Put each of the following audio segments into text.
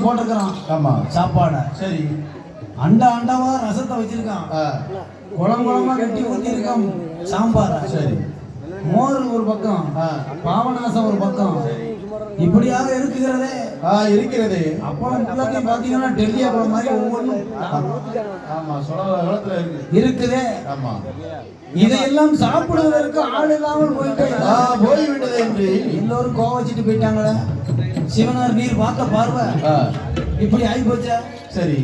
போட்டிருக்கிறான். ஆமா சாப்பாடை சரி. அண்டாவா ரசத்தை வச்சிருக்கான். குளமா கட்டி ஊத்திருக்கான் சாம்பார். சரி. மோர் ஒரு பக்கம், பாவநாசம் ஒரு பக்கம், இப்படியாக இருக்குகிறதே. இருக்கிறது. அப்பளம் எல்லாத்தையும் பாத்தீங்கன்னா டெல்லி அப்பளம் மாதிரி ஒவ்வொன்றும் இருக்குதே. ஆமா. இதையெல்லாம் சாப்பிடுவதற்கு ஆள் இல்லாமல் போய்விட்டது என்று எல்லோரும் கோவச்சிட்டு போயிட்டாங்களே. சிவனார் நீர் பார்க்க பார்வை இப்படி ஆகி போச்சா? சரி.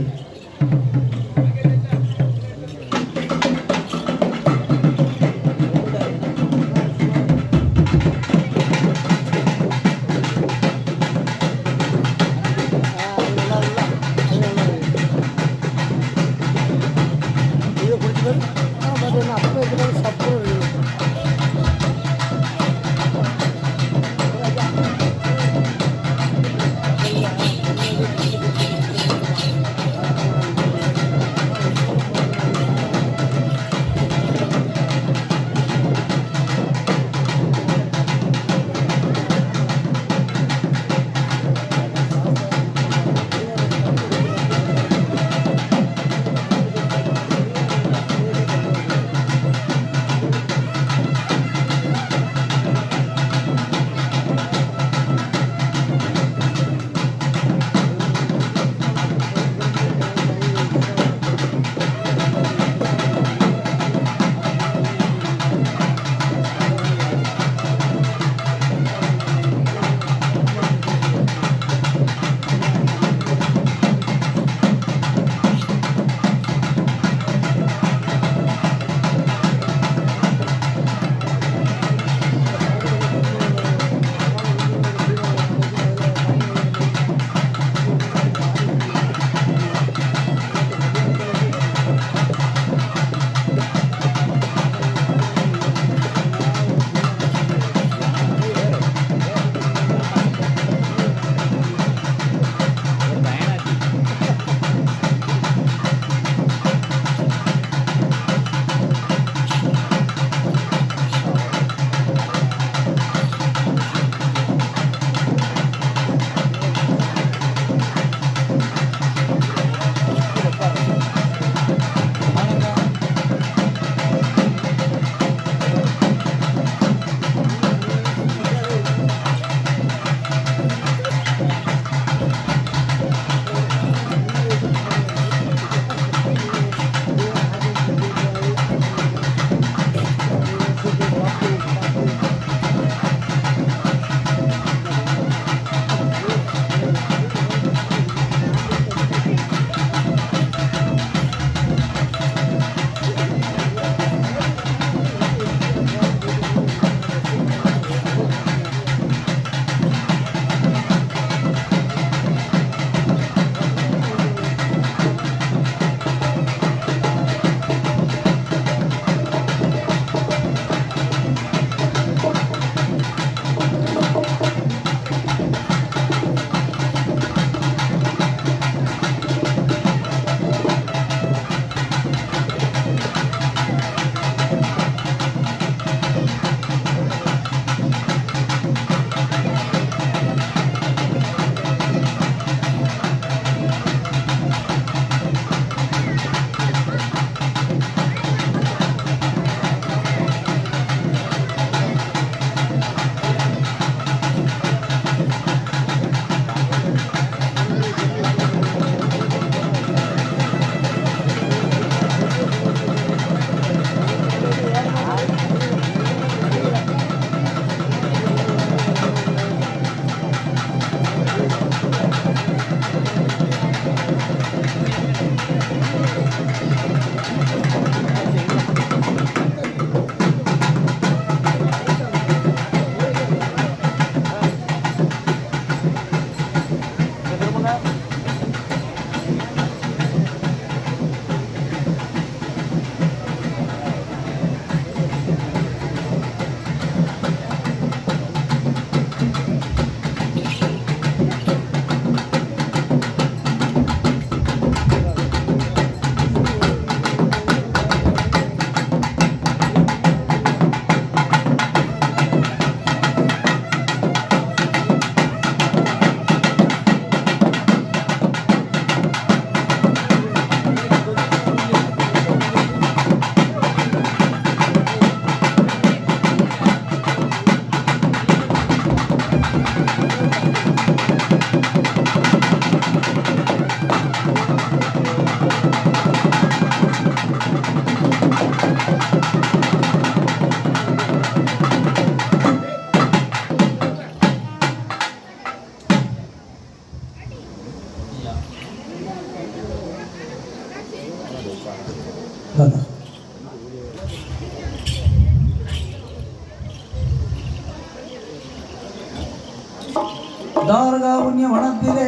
தாரகாவுண்ய வனத்திலே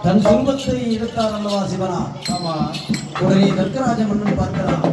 தன் சுரூபத்தை எடுத்தார் அல்லவா சிவனா? ஆமா. உடனே தர்க்கராஜ மன்னன் பார்க்கிறான்.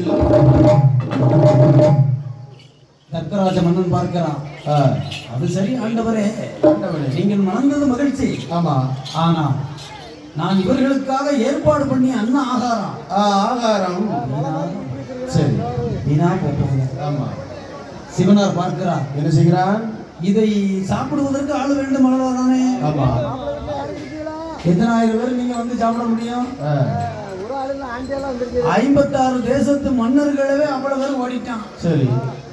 கோயில். தர்க்கராஜ மன்னன் பார்க்கிறான். ஆ, அது சரி ஆண்டவரே, ஆண்டவனே. நீங்கள் மணந்தது மகிழ்ச்சி. ஆமா. ஆனா நான் இவர்களுக்காக ஏற்பாடு பண்ணி அன்ன ஆகாரம் ஆகாரம். சரி. வீணா போகுது. ஆமா. சிவனார் பார்க்கிறார். என்ன செய்கிறான்? இதை சாப்பிடுவதற்கு ஆள் வேண்டும் அவ்வளவுதானே. ஆமா. எத்தனை ஆயிரம் பேர் நீங்க வந்து சாப்பிட முடியும்? ஆ, 56 தேசத்து மன்னர்களவே அவ்வளவு பேர் ஓடிட்டான். சரி.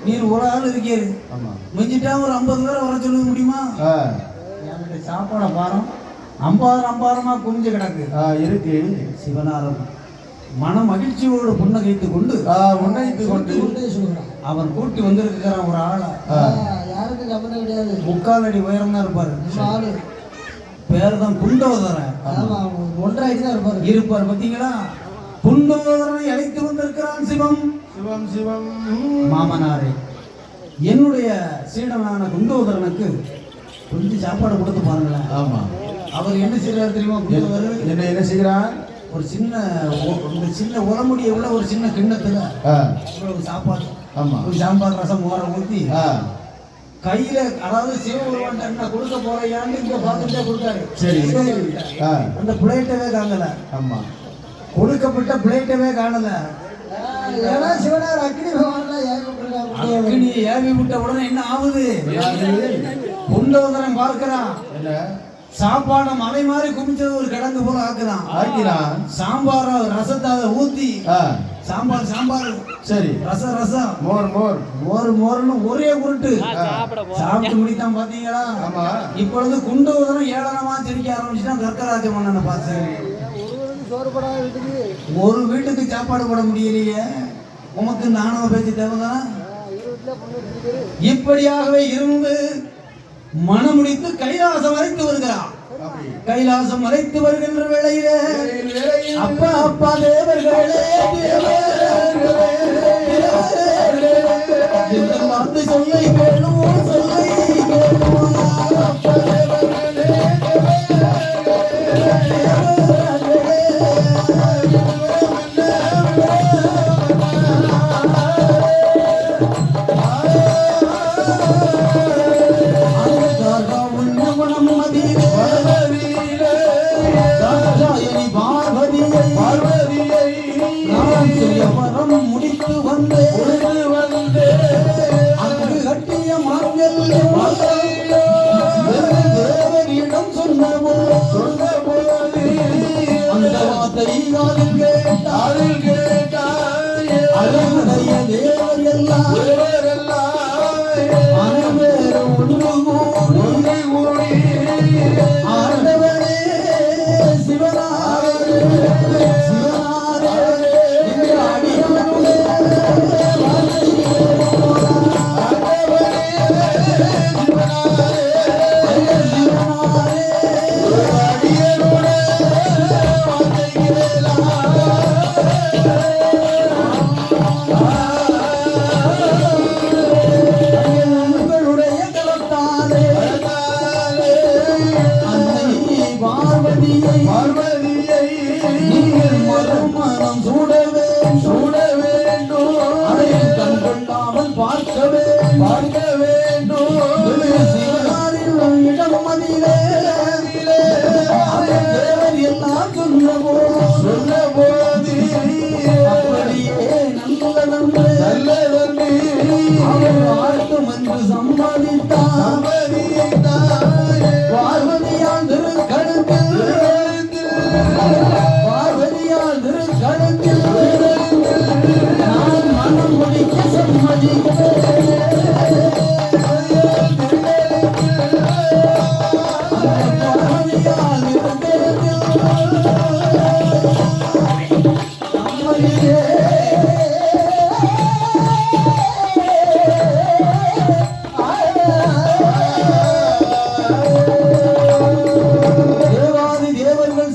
நீர் ஒரு ஆள் இருக்கீரு. ஆமா. மிஞ்சிட்டா ஒரு 50 பேரை வர சொல்ல முடியுமா? ஆ, என்கிட்ட சாப்பாட பாரம் அம்பாரமா குனிஞ்சு கிடக்கு. இருக்கு. சிவனாரம் மன மகிழ்ச்சியோடு புன்னகைத்துக் கொண்டு உன்னைத்துக் கொண்டு அவன் கூட்டி வந்திருக்கிறான் ஒரு ஆளை. யாருக்கு சம்பந்தம் கிடையாது. 3/4 அடி உயரம் தான் இருப்பாரு. ஆளு பேர் தான் குண்டோதரன். ஆமா, 1.5 அடி தான் இருப்பாரு. இருப்பார். பார்த்தீங்களா? குண்டோதரனை அழைத்து வந்திருக்கிறான் சிவம். சிவம் சிவம். மாமனாரே, என்னுடைய சீடனான குண்டோதரனுக்கு கொஞ்சம் சாப்பாடு கொடுத்து பாருங்களேன். ஆமா. அவர் என்ன செய்யறாரு தெரியுமா? குண்டோதரன் என்ன செய்கிறான்? ஒரு சின்ன உரமுடியை விட ஒரு சின்ன கிண்ணத்துல இவ்வளவு சாப்பாடு, ஆமா, ஒரு சாம்பார் ரசம் மோர ஊத்தி கையில, அதாவது சிவபெருமான் என்ன கொடுக்க போறையான்னு இங்க பார்த்துட்டே கொடுத்தாரு. சரி. அந்த பிளேட்டவே காணல. ஆமா. கொடுக்கப்பட்ட பிளேட்டவே காணல. ஏன்னா சிவனார் அக்னி பகவான்ல அக்னியை ஏவி விட்ட உடனே என்ன ஆகுது? குண்டோதரன் பார்க்கிறான். சாப்பாடு மலை மாதிரி குமிச்சது ஒரு கிடங்கு போல ஆக்குறான். சாம்பார் ரசத்தை ஊத்தி, சாம்பார் சரி, ரசம் மோர்னு ஒரே உருட்டு சாப்பிட்டு முடித்தான். பாத்தீங்களா? இப்பொழுது குண்டோதரன் ஏளனமா சிரிக்க ஆரம்பிச்சுட்டான். தர்க்கராஜ மன்னனை பார்த்து, ஒரு வீட்டுக்கு சாப்பாடு போட முடியலையே, உமக்கு இந்த ஆணவ பேச்சு தேவைதான்? இப்படியாகவே இருந்து மனமுடித்து கைலாசம் வரைத்து வருகிறான். கைலாசம் வரைத்து வருகின்ற வேளையிலே அப்பா தேவர்களே, இந்த வார்த்தை சொல்லை கேளும், சொல்லை கேளும். அப்பா தேவர்களே, முடித்து வந்து அங்கு கட்டிய தேவரிடம் சொன்னபோது அந்த வார்த்தை காதில் கேட்டால் அழகுடைய தேவர் எல்லாம் அனைவரும் ஒன்று கூடி ஆண்டவரே சிவனாரே பார்வதியை நீங்கள் மறுமணம் சூட வேண்டும். அதை கண் கொள்ளாமல் பார்க்க வேண்டும். சிவனாரின் இடம் மதிலே தேவர் எல்லாம் சொன்னபோது அப்படியே நல்லதன்று அவர் வாழ்த்தும் என்று சம்பாதித்தார். பார்வதியால் திருக்கழுத்தில் நான் மனம் முடிக்க சம்மதிக்கிறேன்.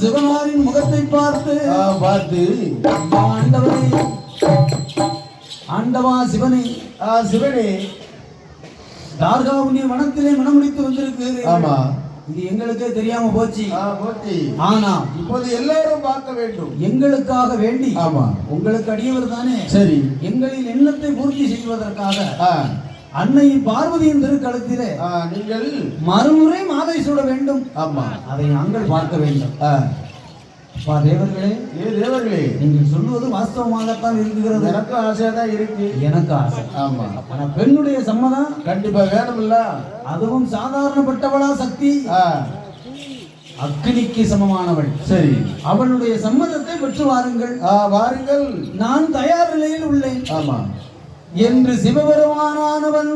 சிவனாரின் முகத்தை பார்த்து ஆண்டவா சிவனே, தார்காவுடைய வனத்திலே மனமுடித்து வந்திருக்கு. இது எங்களுக்கே தெரியாம போச்சு. போச்சு. ஆனா இப்போது எல்லாரும் பார்க்க வேண்டும். எங்களுக்காக வேண்டி. ஆமா. உங்களுக்கு அடியவர் தானே. சரி. எங்களின் எண்ணத்தை பூர்த்தி செய்வதற்காக அன்னை பார்வதியின் திருக்களத்திலே நீங்கள் மறுமுறை மாலை சூட வேண்டும். ஆமா. அதை நாங்கள் பார்க்க வேண்டும். தேவர்களே, தேவர்களே, நீங்கள் சொல்லுவது வாஸ்தவமாகத்தான் இருக்கிறது. எனக்கு ஆசையா தான் இருக்கு. எனக்கு ஆசை. ஆமா. ஆனா பெண்ணுடைய சம்மதம் கண்டிப்பா வேணும்ல. அதுவும் சாதாரணப்பட்டவளா சக்தி அக்னிக்கு சமமானவள். சரி. அவளுடைய சம்மதத்தை பெற்று வாருங்கள். வாருங்கள். நான் தயார் நிலையில் உள்ளேன். ஆமா என்று சிவபெருமானவன்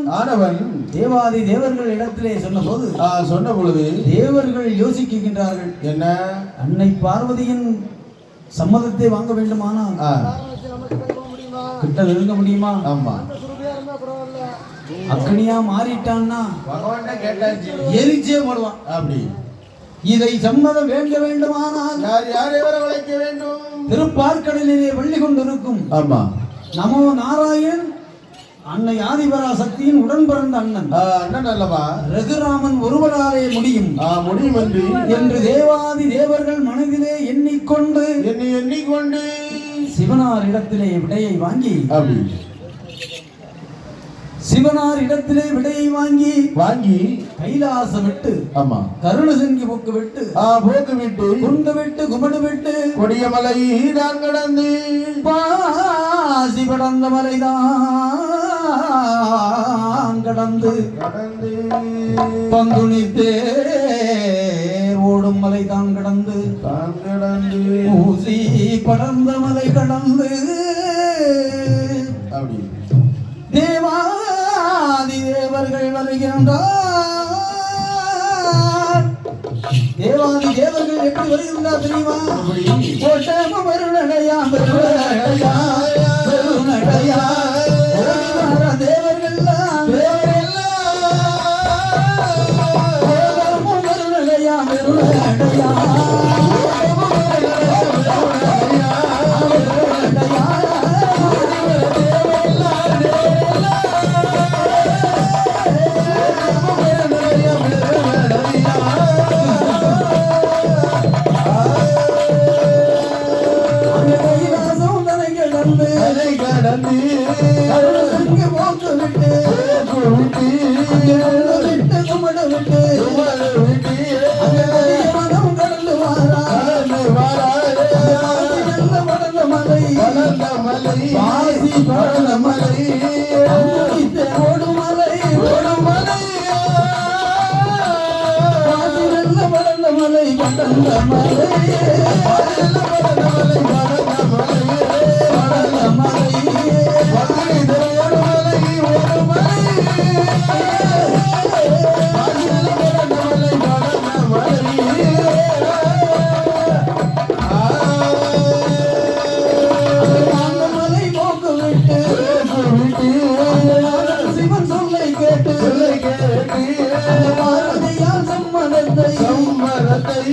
தேவாதி தேவர்கள் இடத்திலே சொன்ன பொழுது தேவர்கள் யோசிக்கின்றார்கள். என்ன? அன்னை பார்வதியின் சம்மதத்தை வாங்க வேண்டுமானால் கிட்ட நெருங்க முடியுமா? ஆமா. அக்னியா மாறிட்டான்னா எரிச்சே போடுவான். அப்படி இதை சம்மதம் வேண்ட வேண்டுமானால் யாரை வர வளைக்க வேண்டும்? திருப்பார்க்கடலிலே வள்ளி கொண்டிருக்கும் ஆமா நமோ நாராயண் அன்னை ஆதிபரா சக்தியின் உடன் பிறந்த அண்ணன் அல்லவா ரகுராமன் ஒருவராலே முடியும் என்று தேவாதி தேவர்கள் மனதிலே எண்ணிக்கொண்டு சிவனார் இடத்திலே விடையை வாங்கி கைலாசம் விட்டு கருணசங்கி போக்கு விட்டு குண்டு விட்டு குமடு விட்டு கொடியமலை தான் கடந்து பாசி படந்த மலைதான் கடந்து பங்குனித்தே ஓடும் மலை தான் கடந்து ஊசி படர்ந்த மலை கடந்து தேவாதி தேவர்கள் வருகின்றார். தேவாதி தேவர்கள் எப்படி வருகின்றார் தெரியுமா? வருணடையா தேவர்கள்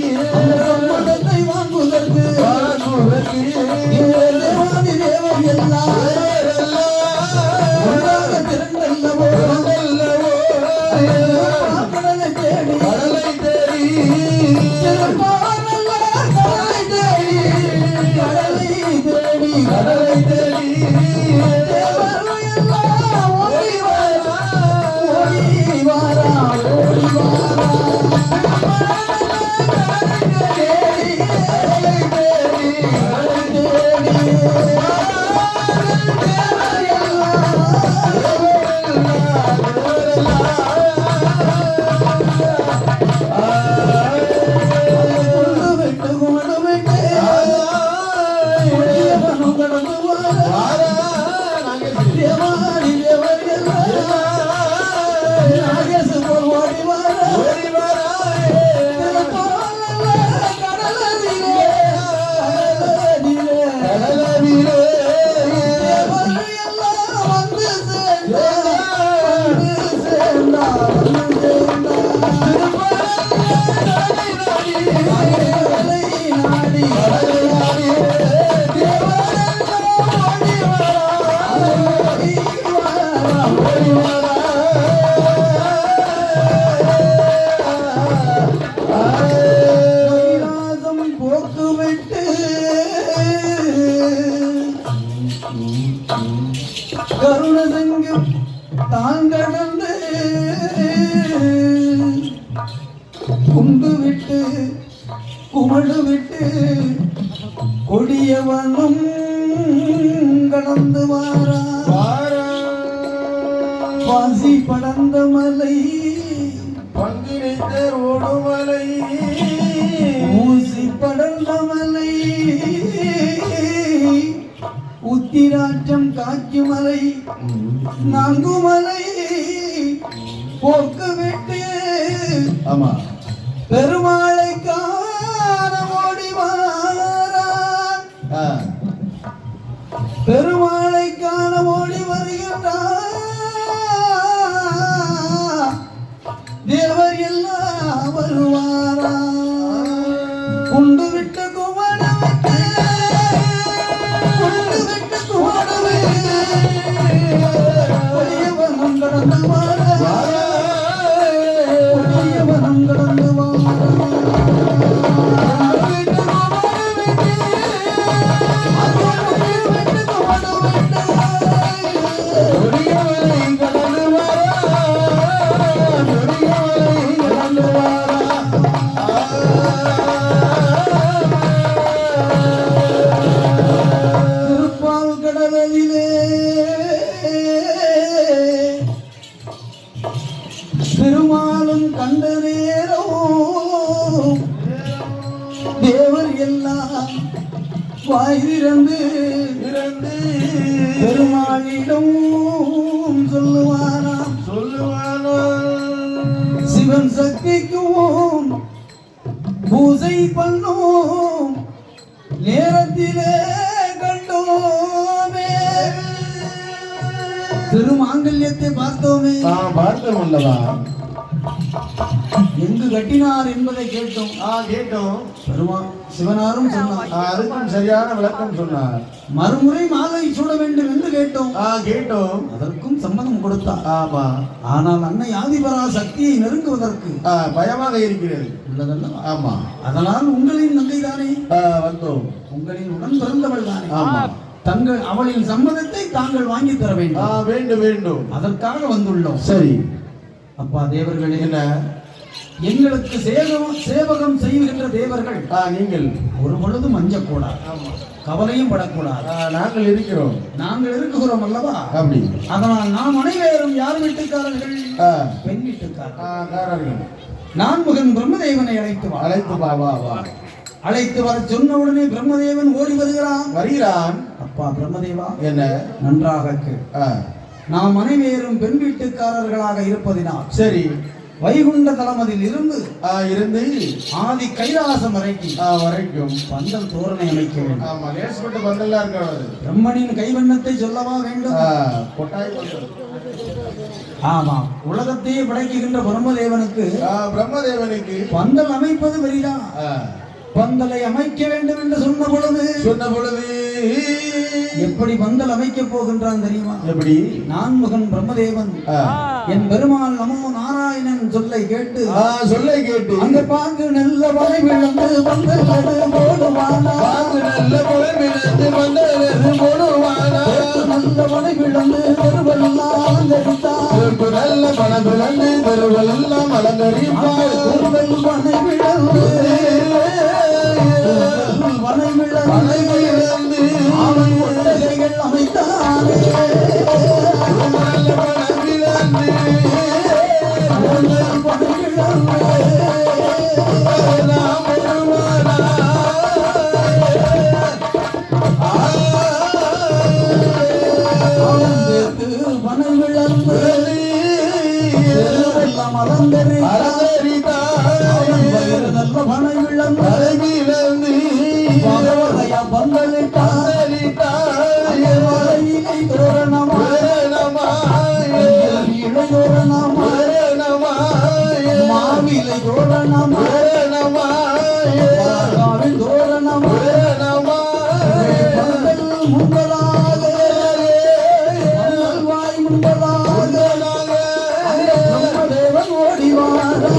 சம்மதத்தை வாங்குவதற்கு கருணசங்கம் தாங்கடந்து குண்டு விட்டு குமடு விட்டு கொடியவனும் கடந்து வாரா பாசி படர்ந்த மலை பங்கினைத்தர் ஓடுமலை ஊசி படர்ந்த மலை உத்திராட்சம் காட்சி மலை நான்குமலை போக்க விட்டு ஆமா பெருமாளை காண ஓடி வாரான் பெருமாளை காண ஓடி வருகின்றான் தேவர் எல்லாம் வருவாரா குண்டு விட்டு குமட விட்டு குண்டு விட்டு குமட விட்டு கொடியவனம் கடந்து வாரா கொடியவனம் கடந்து வாரா திருப்பால் கடலிலே பெருமாளும் கண்ட நேரம் தேவர் எல்லாம் வாய் திறந்து பெருமாளிடம் சொல்லுவாராம் சிவன் சக்திக்கும் பூசை பண்ணும் நேரத்திலே கண்டோமே திருமாங்கல்யத்தை பார்த்தோமே பார்த்தோம் அல்லவா எங்கு கட்டினார் என்பதை கேட்டோம் கேட்டோம் பெருமான் சிவனாரும் சொன்னார் அதுக்கும் சரியான விளக்கம் சொன்னார் மறுமுறை மாலை சூட வேண்டும் என்று கேட்டோம் கேட்டோம் அதற்கும் சம்மதம் கொடுத்தார் ஆமா ஆனால் அன்னை ஆதிபரா சக்தியை நெருங்குவதற்கு பயமாக இருக்கிறது உள்ளதல்லவா ஆமா அதனால் உங்களின் நங்கை தானே வந்தோம் உங்களின் உடன் பிறந்தவள் தானே ஆமா தங்கள் அவளின் சம்மதத்தை தாங்கள் வாங்கி தர வேண்டும் வேண்டும் வேண்டும் அதற்காக வந்துள்ளோம் சரி அப்பா தேவர்களே என்ன எங்களுக்கு சேவகம் செய்கின்ற தேவர்கள் நீங்கள் ஒரு பொழுதும் அஞ்சக்கூடாது கவலையும் படக்கூடாது நாங்கள் இருக்கிறோம் நாங்கள் இருக்குகிறோம் அல்லவா அப்படி அதனால் நாம் அனைவரும் யார் வீட்டுக்காரர்கள் பெண் வீட்டுக்காரர்கள் நான்முகன் பிரம்மதேவனை அழைத்து வா அழைத்து வர சொன்ன உடனே பிரம்மதேவன் ஓடி வருகிறான் அப்பா பிரம்மதேவா என்ன நன்றாக நாம் அனைவரும் பெண் வீட்டுக்காரர்களாக இருப்பதினால் சரி வைகுண்ட தலமதில் இருந்து ஆதி கைலாசம் வரைக்கும் பந்தல் தோரணை அமைக்க வேண்டும். பிரம்மனின் கைவண்ணத்தை சொல்லவா வேண்டும்? ஆமா, உலகத்தையே படைக்கின்ற பிரம்மதேவனுக்கு பந்தல் அமைப்பது பெரிதா? பந்தலை அமைக்க வேண்டும் என்று சொன்ன பொழுது எப்படி பந்தல் அமைக்க போகின்றான் தெரியுமா? எப்படி? நான்முகன் பிரம்மதேவன் என் பெருமாள் நமோ நாராயணன் சொல்லை கேட்டு அந்த பாங்கு நல்ல வரை விழுந்து பந்தல் போடுவானா, நல்ல வரை விழுந்து தெருவெல்லாம் அலங்கரித்தான், நல்ல பணம் விழுந்து தெருவெல்லாம் அலங்கரித்தான், வனை விழுந்து அவன் ஒட்டகைகள் அமைத்தானே, மாவிலை தோரணம் தோரணம் முன்பதாக வாய் முன்பதாக தேவன் ஓடிவாரா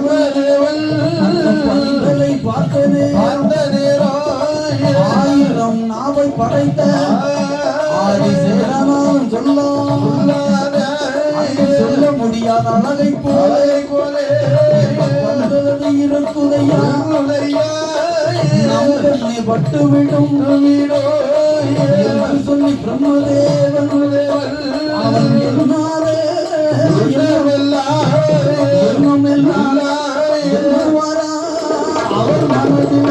பிரம்மதேவன் பந்தலை பார்த்தது அந்த நேரம் ஆயிரம் நாவை படைத்த ஆதிசேரனாம் சொல்ல முடியாத அழகை போலே வந்தது இருக்குதையா நம்மை பட்டுவிடும் என்று சொல்லி பிரம்மதேவன் அவன் என்னாலே எண்ணமெல்லாம் எண்ணுவாரா அவர் மனதில்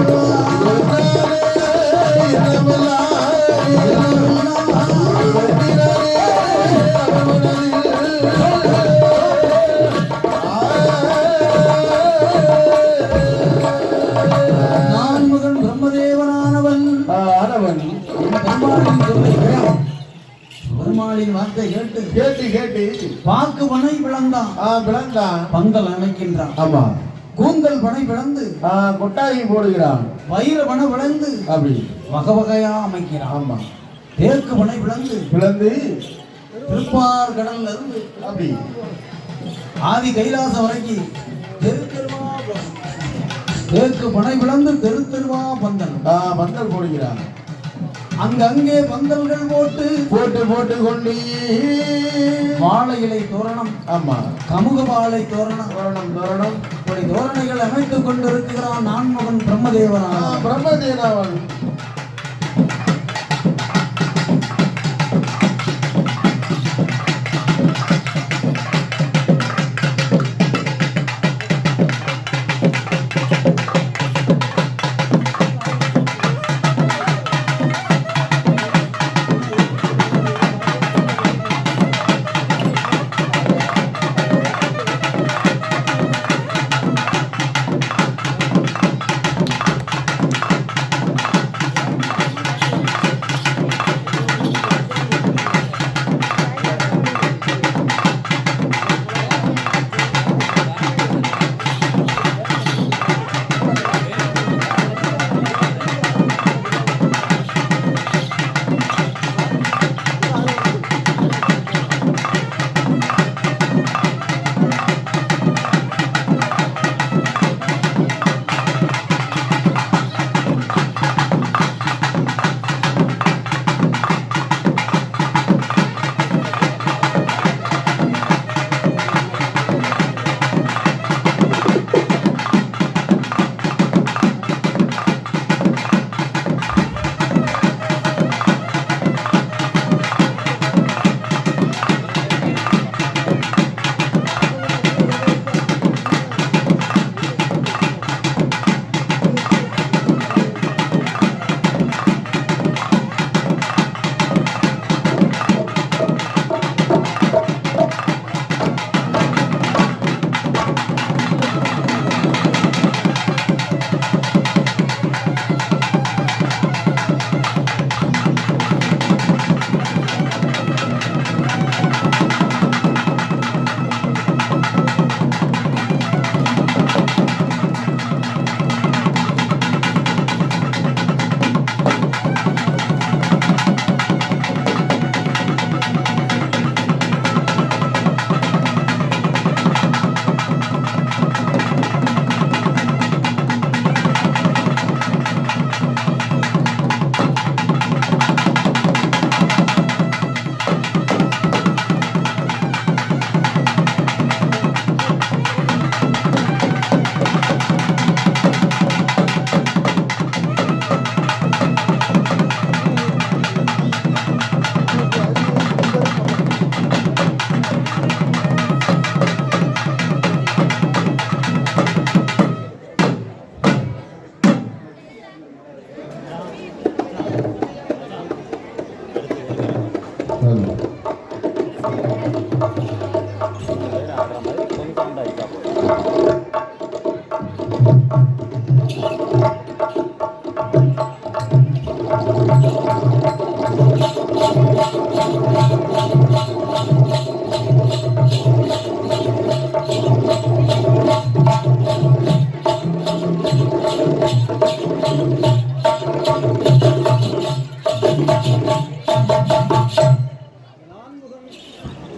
நான்முகன் பிரம்மதேவனானவன் பெருமாளின் வார்த்தை கேட்டு பாக்கு பனை விளந்தான் பந்தல் அமைக்கின்றான். ஆமா, கூந்தல் பனை விளந்து கொட்டாயி போடுகிறான். வைர பனை விளந்து அப்படி வகை வகையா அமைக்கிறான். ஆமா, தேக்கு பனை விளந்து திருப்பார் கடல்ல இருந்து அப்படி ஆதி கைலாசம் வரைக்கும் தெரு தெருவா தேக்கு பனை விளந்து தெரு தெருவா பந்தல் பந்தல் போடுகிறான். அங்கங்கே பந்தல்கள் போட்டு கொண்டு வாழை இலை தோரணம், ஆமா, கமுக வாழை தோரணம் இப்படி தோரணைகள் அமைத்துக் கொண்டிருக்கிறான் நான்முகன் பிரம்மதேவன்.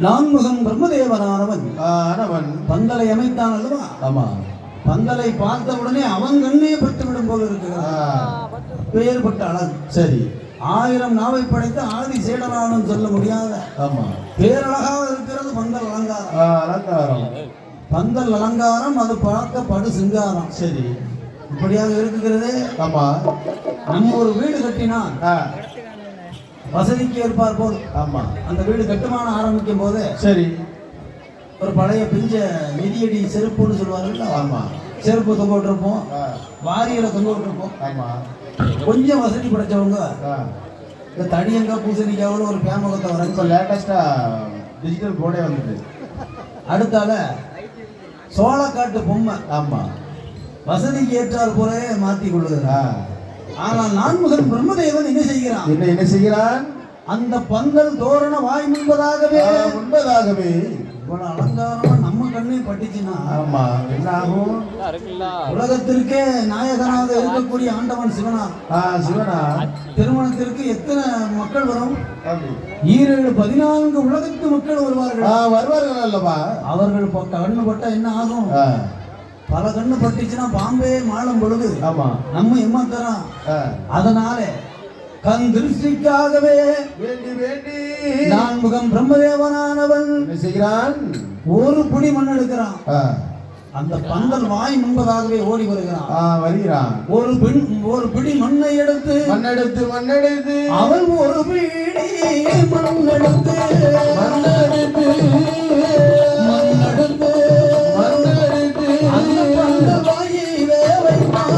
நான்முகன் பிரம்மதேவனானவன் ஆனவன் பந்தலை அமைத்தான் அல்லவா? ஆமா. பந்தலை பார்த்த உடனே அவன் கண்ணே பட்டு விடும் போல இருக்கிறான். பேர்பட்ட அழகு. சரி. 1000 நாவை படைத்து ஆதி சேடனானும் சொல்ல முடியாத ஆமா பேரழகாக இருக்கிறது பந்தல் அலங்காரம். அலங்காரம். பந்தல் அலங்காரம் அது பார்க்க படு சிங்காரம். சரி. இப்படியாக இருக்கிறது. ஆமா. நம்ம ஒரு வீடு கட்டினால் வசதிக்கு ஏற்பார் போல். ஆமா. அந்த வீடு கட்டுமானம் ஆரம்பிக்கும் போது சரி ஒரு பழைய பிஞ்ச மிதியடி செருப்புன்னு சொல்லுவாங்கல்ல. ஆமா. செருப்பு தொங்க விட்டுருப்போம், வாரியில தொங்க விட்டுருப்போம். ஆமா. கொஞ்சம் வசதி படைச்சவங்க இந்த தடியங்காய் பூசணிக்காவில் ஒரு பேமுகத்தை வர. இப்போ லேட்டஸ்டா டிஜிட்டல் போர்டே வந்துட்டு. அடுத்தால சோளக்காட்டு பொம்மை. ஆமா. வசதிக்கு ஏற்றால் போலே மாற்றி கொள்ளுகிறார். ஆனால் நான்முகன் பிரம்மதேவன் என்ன செய்கிறான்? என்ன செய்கிறான்? அந்த பந்தல் தோரண வாய் முன்பதாகவே இவ்வளவு அலங்காரமா நம்ம கண்ணே பட்டுச்சுன்னா ஆமா என்ன ஆகும்? உலகத்திற்கே நாயகனாக இருக்கக்கூடிய ஆண்டவன் சிவனா. சிவனா திருமணத்திற்கு எத்தனை மக்கள் வரும்? 14 உலகத்து மக்கள் வருவார்கள் அல்லவா? அவர்கள் கண்ணு பட்டா என்ன ஆகும்? பல கண்ணு பட்டுச்சுன்னா பாம்பே மாலம் பொழுது நம்ம எம்மாத்தரம். அதனால கண் திருஷ்டிக்காகவே வேண்டி வேண்டி நான்முகம் பிரம்மதேவனானவன் செய்கிறான். ஒரு பிடி மண் எடுக்கிறான். அந்த பந்தல் வாய் முன்பதாகவே ஓடி வருகிறான். ஒரு பிடி மண்ணை எடுத்து அவன் ஒரு பிடி மண்ணெடுத்து அந்த பந்தல் வாயிலே வைத்தான்.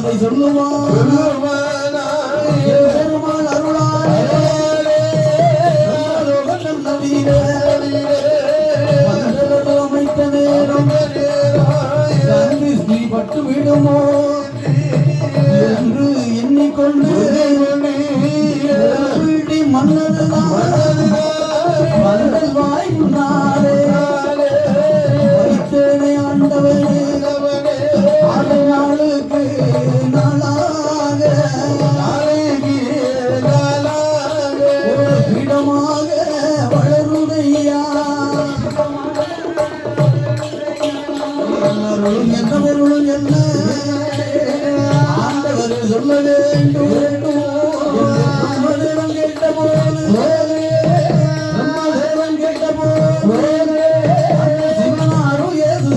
அதை சொல்லுவான் பெருமாள் அருளாலே அமைத்த நேரம் ஸ்ரீ பட்டு விடுமோ என்று எண்ணிக்கொண்டு மன்னதுதான் மன்னல் வாய் முன்னாலே வைத்தேனே ஆண்டவனே ஆடை நாளுக்கு நாளாக ஒரு பீடமாக வளருதையா என்ன பொருளும் என்ன ஆண்டவர் சொல்ல வேண்டும் பிரம்மதேவன் கேட்ட போது சிவனாரும் ஏது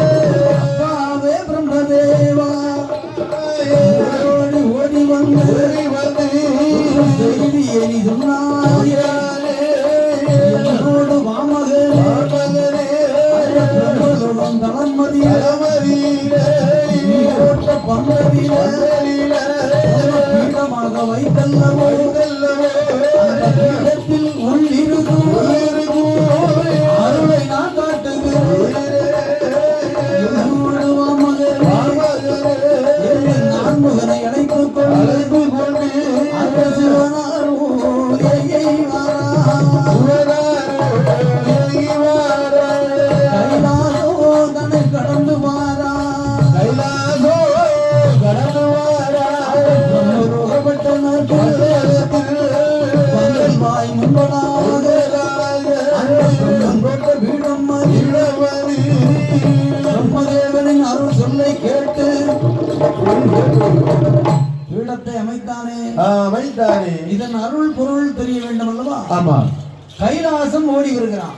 அப்பாவே பிரம்மதேவா ஓடி வந்து செய்தியை நீ சொன்னாயே என்னோடு வாமகனே தளமதியோட்ட பந்ததியில பீடமாக வைத்தல்லவோ அந்த பீடத்தில் உள்ளிருக்கும் அருளை நான் காட்டுகிறேன் என்னோடு வாமகனே நான்முகனை அழைத்துக் கொண்டு அந்த சிவனாரோ கைலாசோ தன்னை கடந்து வாரா வாய் முன்பதாக வீடம் பிரம்மதேவனின் அருள் சொல்லை கேட்டு பீடத்தை அமைத்தானே இதன் அருள் பொருள் தெரிய வேண்டும் அல்லவா? ஆமா. கைலாசம் ஓடி வருகிறான்.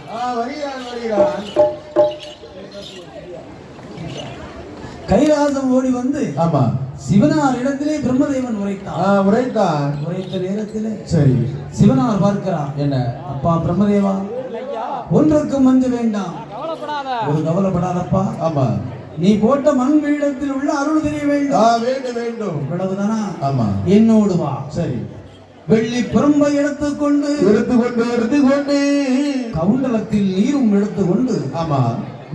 கைலாசம் ஓடி வந்து ஆமா சிவனார் இடத்திலே பிரம்மதேவன் உரைத்தான். உரைத்த நேரத்திலே சரி சிவனார் பார்க்கிறான். என்ன அப்பா பிரம்மதேவா, ஒன்றுக்கும் மஞ்ச வேண்டாம், ஒரு கவலைப்படாதப்பா. ஆமா, நீ போட்ட மண் பீடத்தில் உள்ள அருள் தெரிய வேண்டும். வேண்டும் இவ்வளவுதானா? ஆமா, என்னோடு வா. சரி. வெள்ளி பிரம்பை எடுத்துக்கொண்டு கவுண்டலத்தில் நீரும் எடுத்துக்கொண்டு ஆமா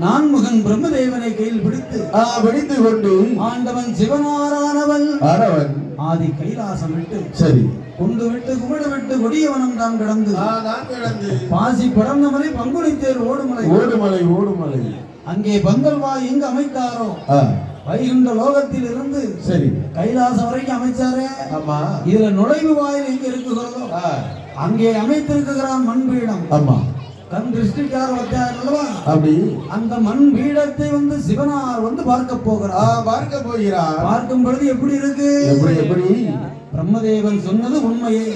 நான்முகன் பிரம்மதேவனை கையில் பிடித்து கொண்டு ஆண்டவன் சிவனாரானவன் ஆதி கைலாசம் விட்டு சரி கொண்டு விட்டு குமிடு விட்டு கொடியவனம் தான் கிடந்து பாசி படர்ந்தமலை பங்குனித்தேர் ஓடுமலை அங்கே பந்தல்வாய் எங்கு அமைத்தாரோ வைகுண்ட லோகத்தில் இருந்து சரி கைலாசம் வரைக்கும் அமைச்சாரே. ஆமா, இதுல நுழைவு வாயில் எங்க இருக்குகிறதோ அங்கே அமைத்திருக்கிறான் மண் பீடம். ஆமா, கண் திருஷ்டிக்கார வச்சார் அல்லவா? அப்படி அந்த மண் பீடத்தை வந்து சிவனார் வந்து பார்க்க போகிறார். பார்க்கும் பொழுது எப்படி இருக்கு? எப்படி பிரம்மதேவன் சொன்னது உண்மையே.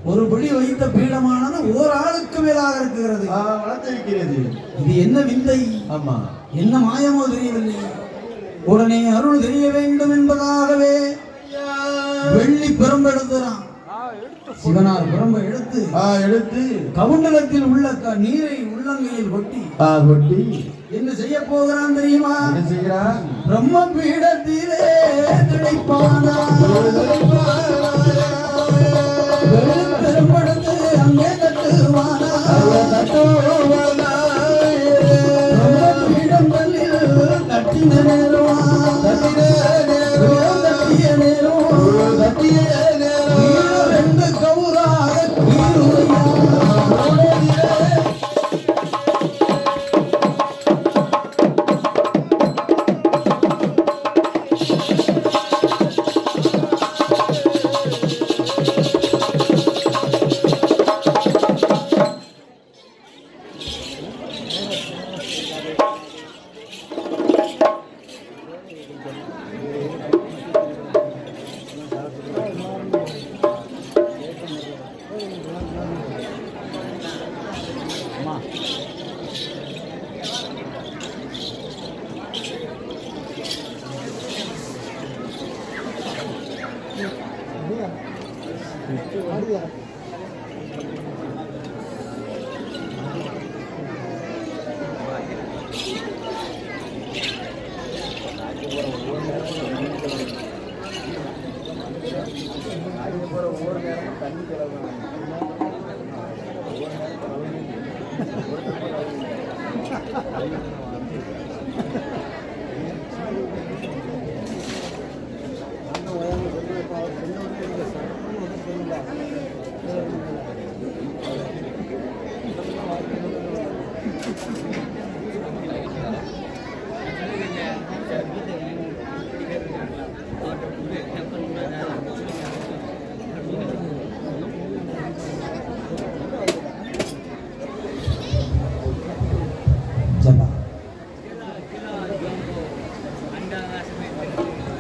ஒரு பிடி வைத்த பீடமானது ஓர் ஆளுக்கு மேலாக இருக்கிறது. இது என்ன விந்தை? ஆமா, என்ன மாயமோ தெரியவில்லை. உடனே அருள் தெரிய வேண்டும் என்பதாகவே வெள்ளி பிரம்பு எடுத்துறான். சிவனார் பிரம்பை எடுத்து கவுண்டலத்தில் உள்ள நீரை உள்ளங்கையில் கொட்டி என்ன செய்ய போகிறான் தெரியுமா? பிரம்ம பீடத்திலே திளைப்பானா பெரும்படுத்து அங்கே தட்டுவானா பீடம் தள்ளில் தட்டின நேரம் ரெண்டு கவுராக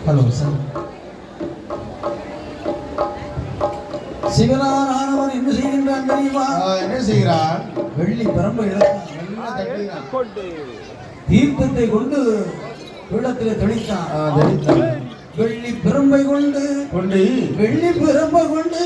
ஹலோ சார். சிவனாரானவன் என்ன செய்கின்றான் தெரியுமா? என்ன செய்கிறான்? வெள்ளி பரம்பு தீர்த்தத்தை கொண்டு பீடத்திலே தெளித்தான். வெள்ளி பிரம்பை கொண்டு வெள்ளி பிரம்பை கொண்டு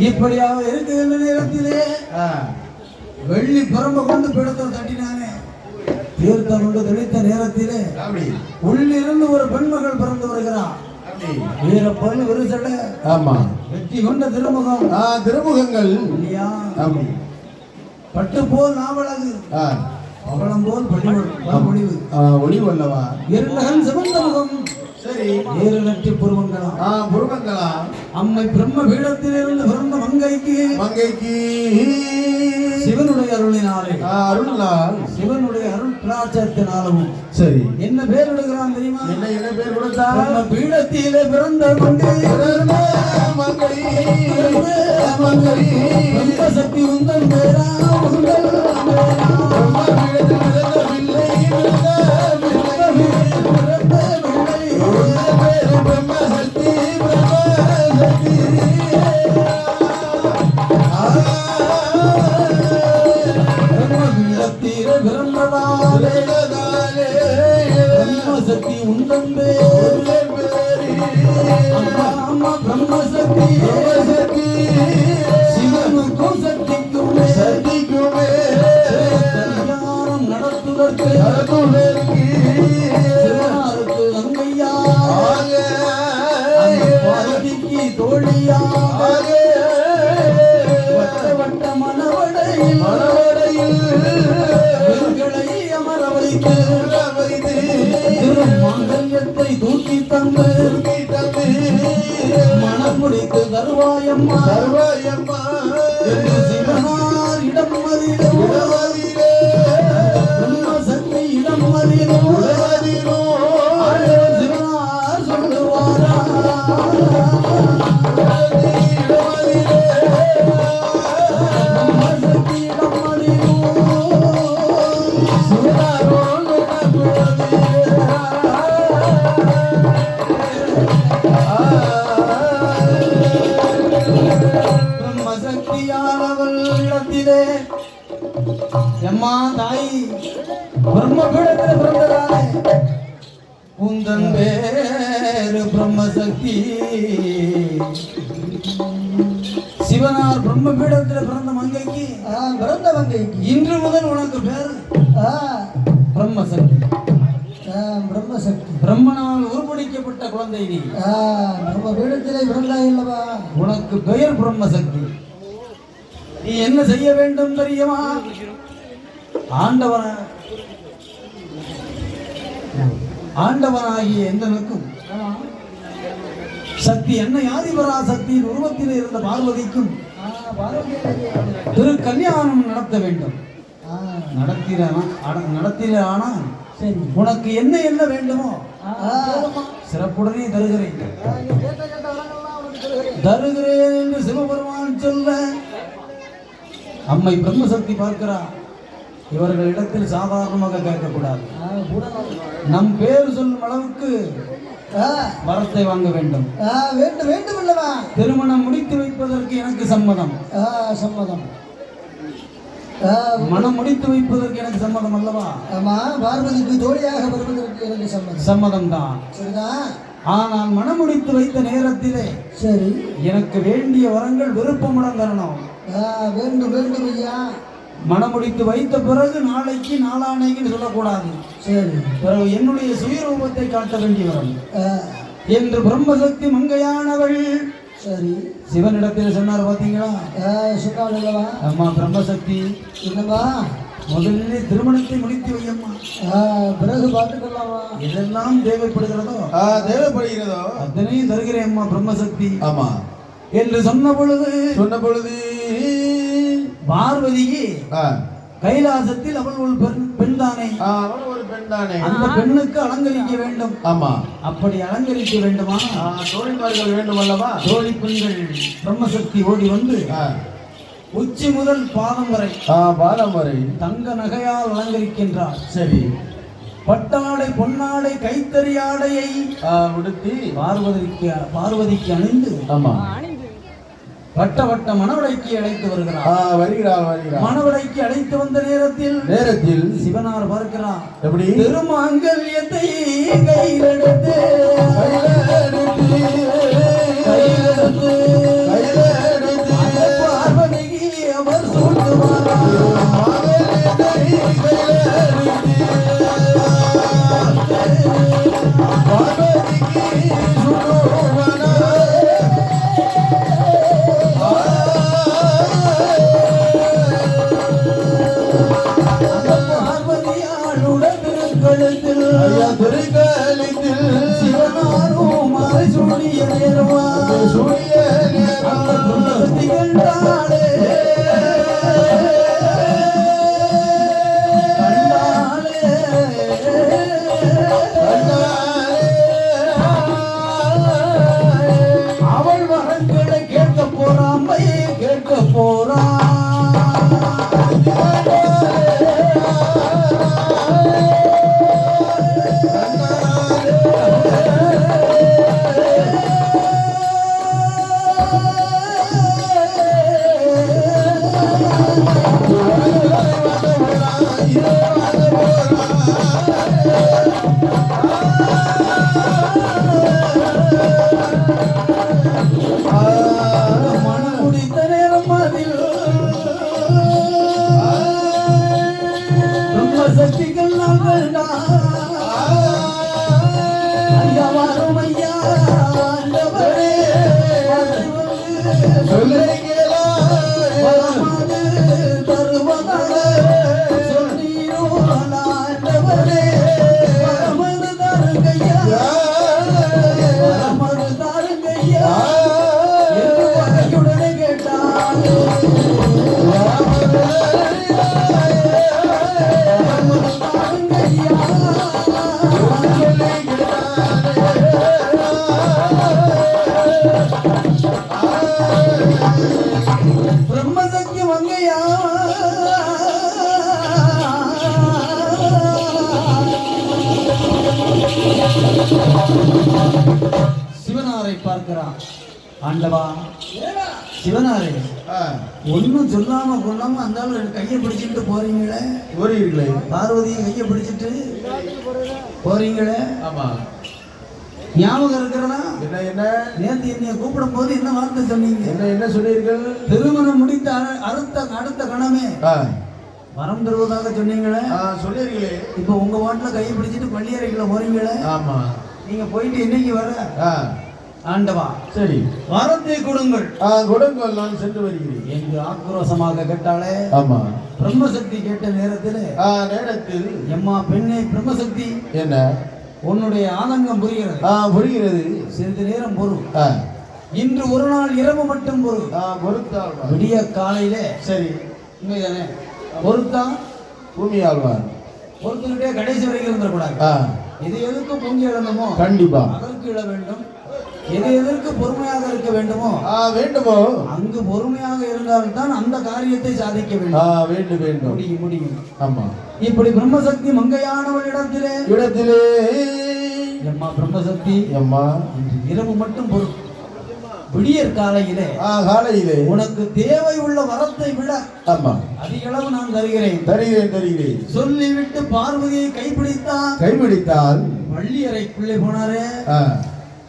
இப்படியாக இருக்குகின்ற நேரத்திலே வெள்ளி பரம்பை கொண்டு பீடத்தில் தட்டினானே. தீர்த்தம் கொண்டு தெளித்த நேரத்திலே உள்ளிருந்து ஒரு பெண்மகள் பிறந்து வருகிறார். வீர பல்லு விரிசட வெற்றி கொண்ட திருமுகம் திருமுகங்கள் இல்லையா? பட்டு போல் நாவலகு அவளம் போல் பொழிவு ஒளிவல்லவா இரண்டகன் சிவந்த முகம். சரி, ஏறு நட்சி புருவங்களா அம்மை பிரம்ம பீடத்திலிருந்து பிறந்த மங்கைக்கு சிவனுடைய அருளினாலே சிவனுடைய அருள் பிராச்சத்தினாலும் சரி என்ன பேர் விடுகிறான் தெரியுமா? என்ன பேர் கொடுத்தான்? பீடத்திலே பிறந்த மங்கை சக்தி உந்தன் பேரா பார்வதியானவள் இடத்திலே எம்மா தாய் பிரம்மபீடத்தில் பிறந்ததானே உந்தன் பேரு பிரம்மசக்தி. சிவனார் பிரம்மபீடத்தில் பிறந்த மங்கைக்கு இன்று முதல் உனக்கு பேர் பிரம்மசக்தி. பிரம்மசக்தி பிரம்மனால் உருப்படிக்கப்பட்ட குழந்தை நீ. பிரம்மபீடத்திலே பிறந்தாய் அல்லவா? உனக்கு பெயர் பிரம்மசக்தி. நீ என்ன செய்ய வேண்டும் தெரியுமா? ஆண்டவனாகிய எந்தனுக்கும் சக்தி என்ன ஆதிபரா சக்தியின் உருவத்தில் இருந்த பார்வதிக்கும் திரு கல்யாணம் நடத்த வேண்டும். நடத்தினால் உனக்கு என்ன என்ன வேண்டுமோ சிறப்புடனே தருகிறேன் என்று சிவபெருமான் சொல்ல அம்மை பிரம்மசக்தி பார்க்கிறார். இவர்களிடத்தில் சாதாரணமாக கேட்கக்கூடாது. நம் பேர் சொல்லும் அளவுக்கு வரத்தை வாங்க வேண்டும். வேண்டும் அல்லவா? திருமணம் முடித்து வைப்பதற்கு எனக்கு சம்மதம். சம்மதம். மனம் முடித்து வைப்பதற்கு எனக்கு சம்மதம் அல்லவா? ஆமா, பார்வதிக்கு ஜோடியாக வருவதற்கு எனக்கு சம்மதம். சம்மதம் தான். சரிதான். ஆனால் மனம் முடித்து வைத்த நேரத்திலே சரி எனக்கு வேண்டிய வரங்கள் விருப்பமுடன் தரணும். வேண்டும் வேண்டும் ஐயா. மனம் முடித்து வைத்த பிறகு நாளைக்கு நாளானைக்கு சொல்லக்கூடாது. சரி. பிறகு என்னுடைய சுயரூபத்தை காட்ட வேண்டி வரும் என்று பிரம்மசக்தி மங்கையானவள் சரி சிவனிடத்தில் சொன்னார். பாத்தீங்களா? சொன்னாலவா? அம்மா பிரம்மசக்தி என்னவா? முதலிலே திருமணத்தை முடித்து வையம்மா, பிறகு பார்த்துக்கலாமா? எதெல்லாம் தேவைப்படுகிறதோ அத்தனையும் தருகிறேன் அம்மா பிரம்மசக்தி. ஆமா என்று சொன்ன பொழுது பார்வதிக்கு கைலாசத்தில் அவள் ஒரு பெண் தானே, அந்த பெண்ணுக்கு அலங்கரிக்க வேண்டும். ஆமா, அப்படி அலங்கரிக்க வேண்டுமா? தோழிமார்கள் வேண்டும் அல்லவா? தோழி பெண்கள் பிரம்மசக்தி ஓடி வந்து உச்சி முதல் பாதம் வரை தங்க நகையால் அலங்கரிக்கின்றார். சரி. பட்டாடை பொன்னாடை கைத்தறி ஆடையை உடுத்தி பார்வதிக்கு அணிந்து ஆமா வட்ட மணவடைக்கு அழைத்து வருகிறார். மணவடைக்கு அழைத்து வந்த நேரத்தில் சிவனார் பார்க்கிறார். எப்படி? திருமாங்கல்யத்தை கையிலெடுத்து பார்வதிக்கு அவர் சூட்டுவார். சிவனாரும் மாலை சூடிய நேரமா கண்டாலே அவள் வரங்களை கேட்க போறான். பிரம்மசக்தி மங்கையா சிவனாரை பார்க்கிறான். ஆண்டவா சிவனாரே ஒன்னும் சொல்லாம கொள்ளாம அந்த ஆளு கையை பிடிச்சிட்டு போறீங்களே பார்வதியை கையை பிடிச்சிட்டு போறீங்களே. ஆமா, ஞாபகம் இருக்கிறதா? என்ன நேத்து என்னைய கூப்பிடும் போது என்ன வார்த்தை சொன்னீங்க? என்ன சொன்னீர்கள்? திருமணம் முடித்த அடுத்த கணமே வரம் தருவதாக சொன்னீங்களே. சொல்லிருக்கீங்களே. இப்ப உங்க வாட்டில கையை பிடிச்சிட்டு பள்ளியறைக்குள்ள போறீங்களே. ஆமா, நீங்க போயிட்டு என்னைக்கு வர? ஆண்டவா சரி, வரத்தை கொடுங்கள். கொடுங்கள், நான் சென்று வருகிறேன் என்று ஆக்ரோஷமாக கேட்டாலே. ஆமா, பிரம்மசக்தி கேட்ட நேரத்தில் எம்மா பெண்ணே பிரம்மசக்தி, என்ன உன்னுடைய ஆதங்கம் புரிகிறது. சிறிது நேரம் பொறு. இன்று ஒரு நாள் இரவு மட்டும் பொறு. விடிய காலையில சரி உண்மைதானே பொறுத்தா பூமி ஆழ்வார் பொறுத்துக்கிட்டே கடைசி வரைக்கும் இருந்துடக்கூடாது. எது எதற்கு பொங்கி இழந்தமோ கண்டிப்பா அதற்கு இழ வேண்டும். எது எதற்கு பொறுமையாக இருக்க வேண்டுமோ அங்கு பொறுமையாக இருந்தால்தான் அந்த காரியத்தை சாதிக்க வேண்டும். முடியும். ஆமா, இப்படி பிரம்மசக்தி மங்கையானவள் இடத்திலே எம்மா பிரம்மசக்தி எம்மா இன்று இரவு மட்டும் பொறு. விடியற் காலையிலே உனக்கு தேவை உள்ள வரத்தை விட அதிக அளவு நான் தருகிறேன். சொல்லிவிட்டு பார்வதியை கைப்பிடித்தால் பள்ளியறைக்குள்ளே போனாரே.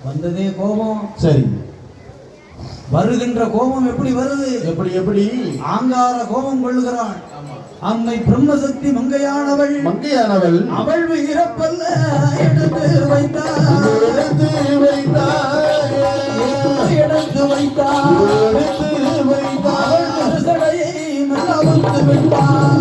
வந்ததே கோபம். சரி, வருகின்ற கோபம் எப்படி வருது? எப்படி ஆங்கார கோபம் கொள்ளுகிறாள். அம்மை பிரம்மசக்தி மங்கையானவள் அவள் இறப்பல்ல எடுத்து வைத்தாள். சடையை மெல்லவுத்து விட்டாள்.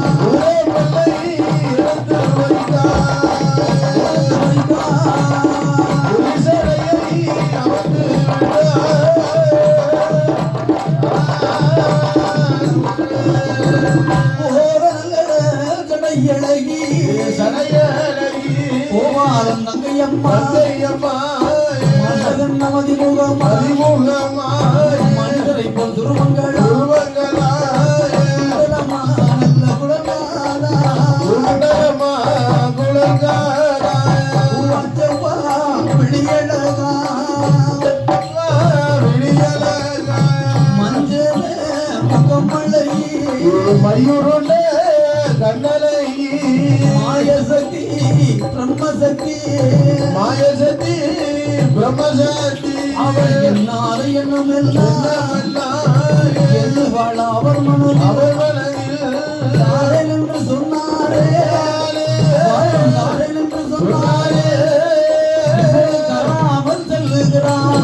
கோபாலம் நங்கையம்மா மன்னகன் நமதி முகமா மனிதரை போல் துருவங்களா நல்ல குலகாரா விழியழகா மஞ்சள் முகமலை மயூருண்ட கண்ணலை மாயசக்தி பிரம்மசக்தி அவள் என்னாறு எண்ணமெல்லாம் அவர் மனதில் தாரேன் என்று சொன்னாரே. தராமல் செல்லுகிறார்.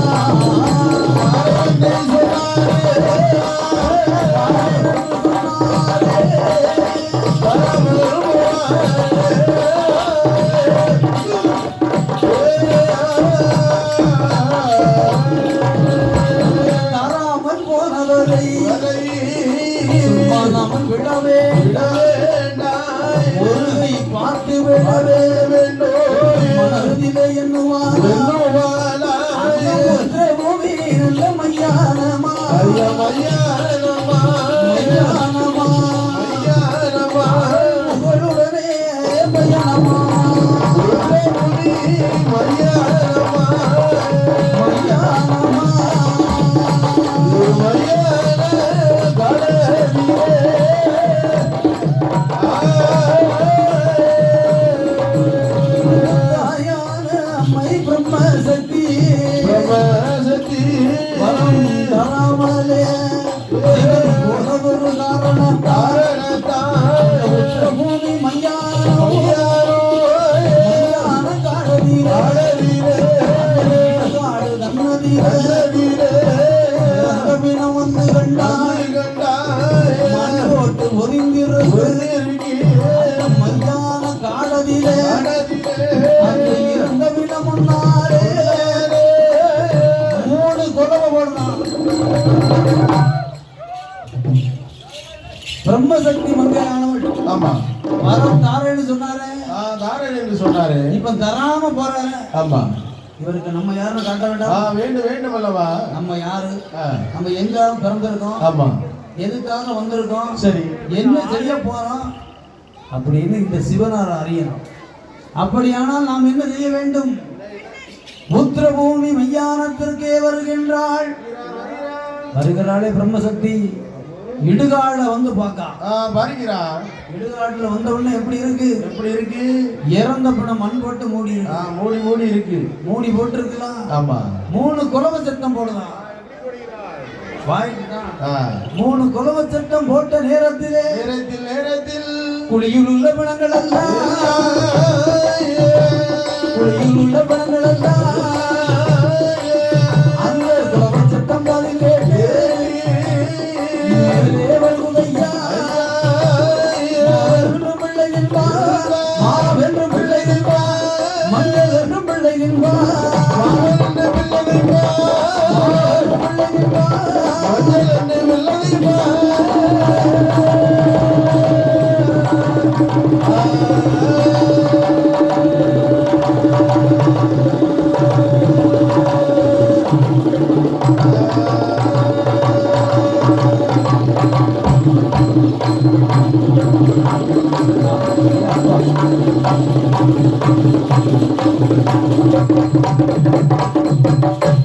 விடவே ஒருகை பார்த்து விடவே வேண்டும். மனதிலே எண்ணுவார் பூமி நல்ல மையானமா உங்களுடனே பயணமா பூமி வந்து கண்டாட்டு ஒதுங்கிருந்து மையான காலதிலே அந்த இறந்த விடம் முன்னாலே 3 கொலவை போடலாம். பிரம்மசக்தி மங்கையானவள் வரம் தாரேன்னு சொன்னாரே. இப்ப தராம போறாரு. ஆமா, இவருக்கு நம்ம யாருன்னு காட்ட வேண்டாம். வேண்டும் அல்லவா? நம்ம யாரு, நம்ம எங்க பிறந்திருக்கோம், ஆமா, எதுக்காக வந்திருக்கோம், சரி என்ன செய்ய போறோம் அப்படின்னு இந்த சிவனார் அறியணும். அப்படியானால் நாம் என்ன செய்ய வேண்டும்? புத்திர பூமி மையானத்திற்கே வருகின்றாள். வருகிறாளே பிரம்மசக்தி இடுகாட வந்து பாக்கா வருகிறான். இடுகாட்டுல வந்த உடனே எப்படி இருக்கு? எப்படி இருக்கு? இறந்த பிணம் மண் போட்டு மூடி இருக்கு. மூடி மூடி இருக்கு. மூடி போட்டு இருக்கலாம். ஆமா. 3 குலவ சட்டம் போடலாம். வாய்க்குதான். 3 குலவ சட்டம் போட்ட நேரத்தில் குழியில் உள்ள பிணங்கள் எல்லாம் குழியில் உள்ள பிணங்கள் எல்லாம் அந்த குலவ சட்டம் பாதில் கேட்டு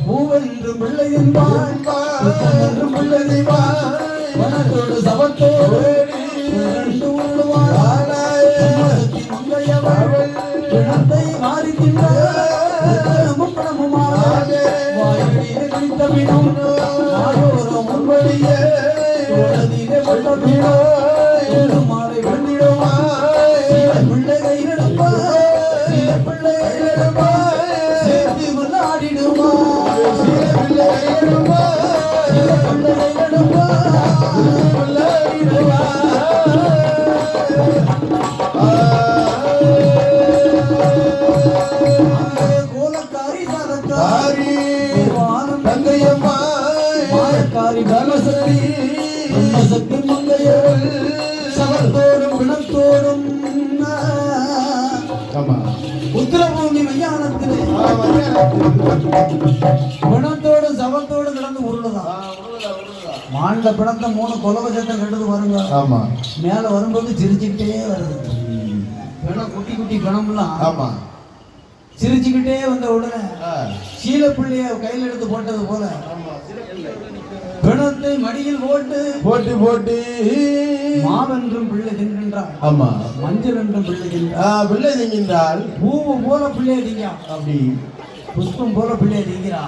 பூவென்று பிள்ளையின் பிள்ளை வனத்தோடு சபத்தோடு பிணத்தை மாறிக்கின்ற முன்படியே மாலை வெண்டிடுமா பிள்ளை கையிடுமா பிள்ளை கையிடுமா சேர்த்து விளையாடிடுமா பிள்ளை கையிடுமா பிள்ளை கையிடுமா விளையாடிடுமா கோலக்காரி சரக்காரி தங்கையம்மா மாயக்காரி பிரம்மசக்தி பிரம்மசக்தி மங்கையவள் சவத்தோடும் பிணத்தோடும் உத்திரபூமி மையானத்திலே பிணத்தோடும் சவத்தோடும் கிடந்து உருளுதான். மாண்ட பிணத்தை 3 கொலவசத்தை கெடுத்து வருங்க. மேல வரும்போது சிரிச்சுக்கிட்டே வருது. பிணம் குட்டி குட்டி பிணம்லாம் சிரிச்சுக்கிட்டே வந்த உடனே சீலப்பிள்ளைய கையில் எடுத்து போட்டது போல பிணத்தை மடியில் போட்டு போட்டு போட்டு மாவென்றும் பிள்ளை தின்கின்றாள். ஆமா, மஞ்சள் என்றும் பிள்ளை தின்றாள். பிள்ளை தின்கின்றாள். பூவு போல பிள்ளைய திங்க, அப்படி புஷ்பம் போல பிள்ளைய திங்கிறா.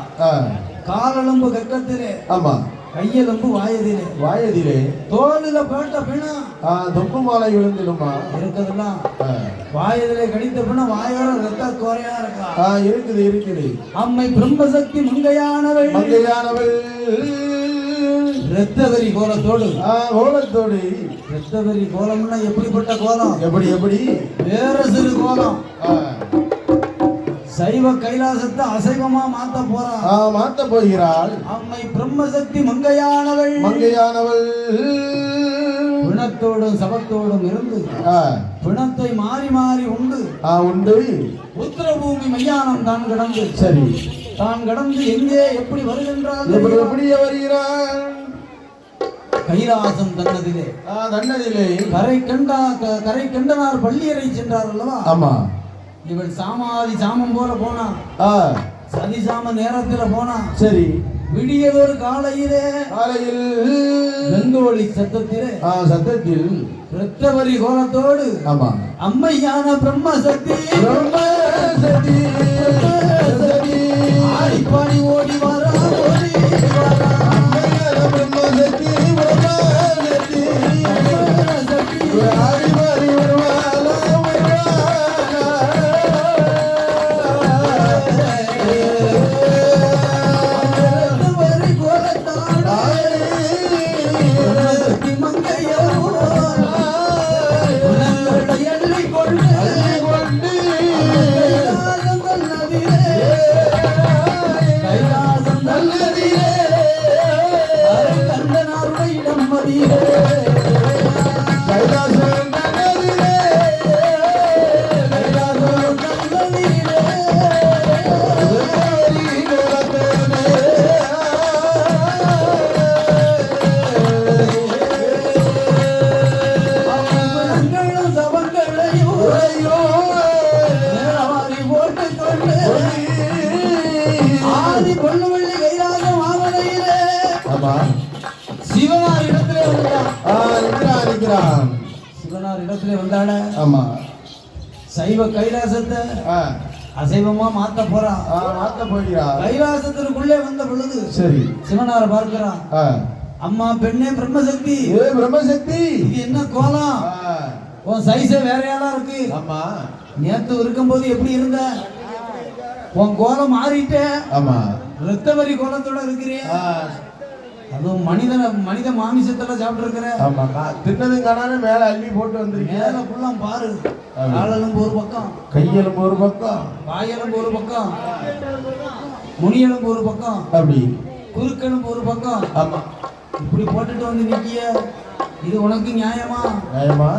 காலெலும்பு கக்கத்திலே, ஆமா, கையெலும்பு வாயதிலே தோலில போட்ட பிணம் தொப்பு மாலை விழுந்துடுமா இருக்குதுலாம். வாயதிலே கடித்த பிணம் வாயோட ரத்த குறையா இருக்கா. இருக்குது. அம்மை பிரம்மசக்தி மங்கையானவள் இரத்தவரி கோலத்தோடு இரத்தவரி கோலம்னா எப்படிப்பட்ட கோலம்? எப்படி வேற சிறு கோலம். சைவ கைலாசத்தை அசைவமா மாத்த போகிறாள். அம்மை பிரம்மசக்தி மங்கையானவள் பிணத்தோடும் சபத்தோடும் இருந்து பிணத்தை மாறி மாறி உண்டு உத்திரபூமி மையானம் தான் கடந்து தான் கடந்து எங்கே எப்படி வருகின்றாள்? கைலாசம் தன்னதிலே கரை கண்டனார் பள்ளியறை சென்றார் அல்லவா? ஆமா. இவள் சாமாதி சாமம் போல போனா, சதி சாம நேரத்துல போனா. சரி. விடியதொரு காலையில் வெங்கோலி சத்தத்தில் இரத்தவரி கோலத்தோடு அம்மையான பிரம்மசக்தி ஆடிப்பாடி ஓடி வரா சிவனார் இடத்துல வந்தாட. ஆமா. சைவ கைலாசத்தை அசைவமா மாத்த போறான். மாத்த போகிறான். கைலாசத்திற்குள்ளே வந்த பொழுது சரி சிவனார பார்க்கிறான். அம்மா பெண்ணே பிரம்மசக்தி. பிரம்மசக்தி இது என்ன கோலம்? உன் சைஸே வேறையாலாம் இருக்கு. ஆமா. நேத்து இருக்கும்போது எப்படி இருந்த? உன் கோலம் மாறிட்ட. ஆமா. ரத்தவரி கோலத்தோட இருக்கிறிய. அதுவும் மனித மாமிசத்துல சாப்பிட்டு இருக்கிற. ஆமா. தின்னதும் காணாம மேல அள்ளி போட்டு வந்திருக்கீங்க. மேல புல்லாம் பாரு. காலெலும்பு ஒரு பக்கம், கையெலும்பு ஒரு பக்கம், வாயெலும்பு ஒரு பக்கம், முனியெலும்பு ஒரு பக்கம், அப்படி குறுக்கெலும்பு ஒரு பக்கம். ஆமா. இப்படி போட்டுட்டு வந்து நிக்கிய. இது உனக்கு நியாயமா? நியாயமா?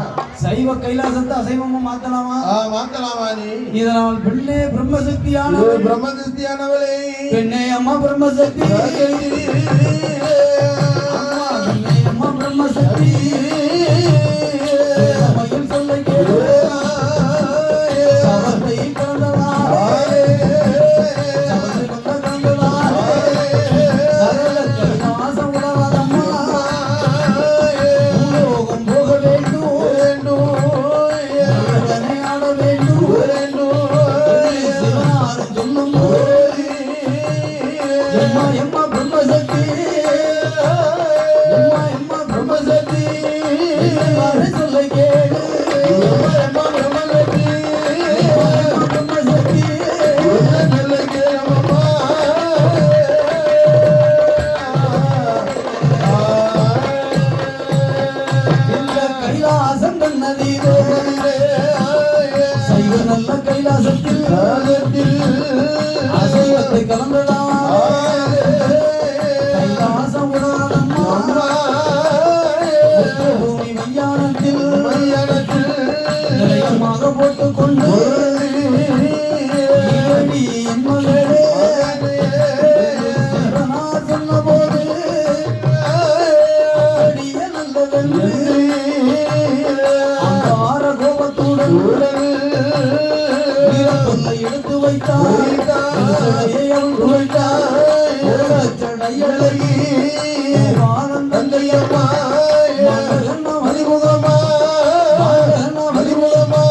சைவ கைலாசத்தை அசைவமா மாத்தலாமா? மாத்தலாமா? நீ இதனால் பெண்ணே பிரம்மசக்தியானவளே, பிரம்மசக்தியானவளே, பெண்ணே அம்மா பிரம்மசக்தி, அம்மா பிரம்மசக்தி, மயில் சொல்ல கேளு. சபத்தை கலந்தவாறே, சபத்தை கலந்தவாறே, சரள கைலாசம் உணவதம்மா, பூலோகம் போக வேண்டும், உடனே ஆட வேண்டும், சிவனார் சொல்லும் போது எம்மா எம்மா பிரம்மசக்தி, எம்மா எம்மா பிரம்மசக்தி, சொல்ல கேளு. எம்மா பிரம்மசக்தி, எம்மா பிரம்மசக்தி, சொல்ல கேளம்மா. இல்ல கைலாசம் கண்ணதீரோ, சைவ நல்ல கைலாசத்தில் அசைவத்தை கலந்ததா. கைலாசம் உணரம்மா, பூமி மையானத்தில் நிலையமாக போட்டுக்கொண்டு சொன்ன போது அடிய நல்லதென்று அங்கார கோபத்துடன் வீரப்பொல்லை எடுத்து வைத்தார், அவிழ்த்து வைத்தார், சடையழகி ஆனந்தங்கையம்மா, மதிமுகமா, மதிமுகமா,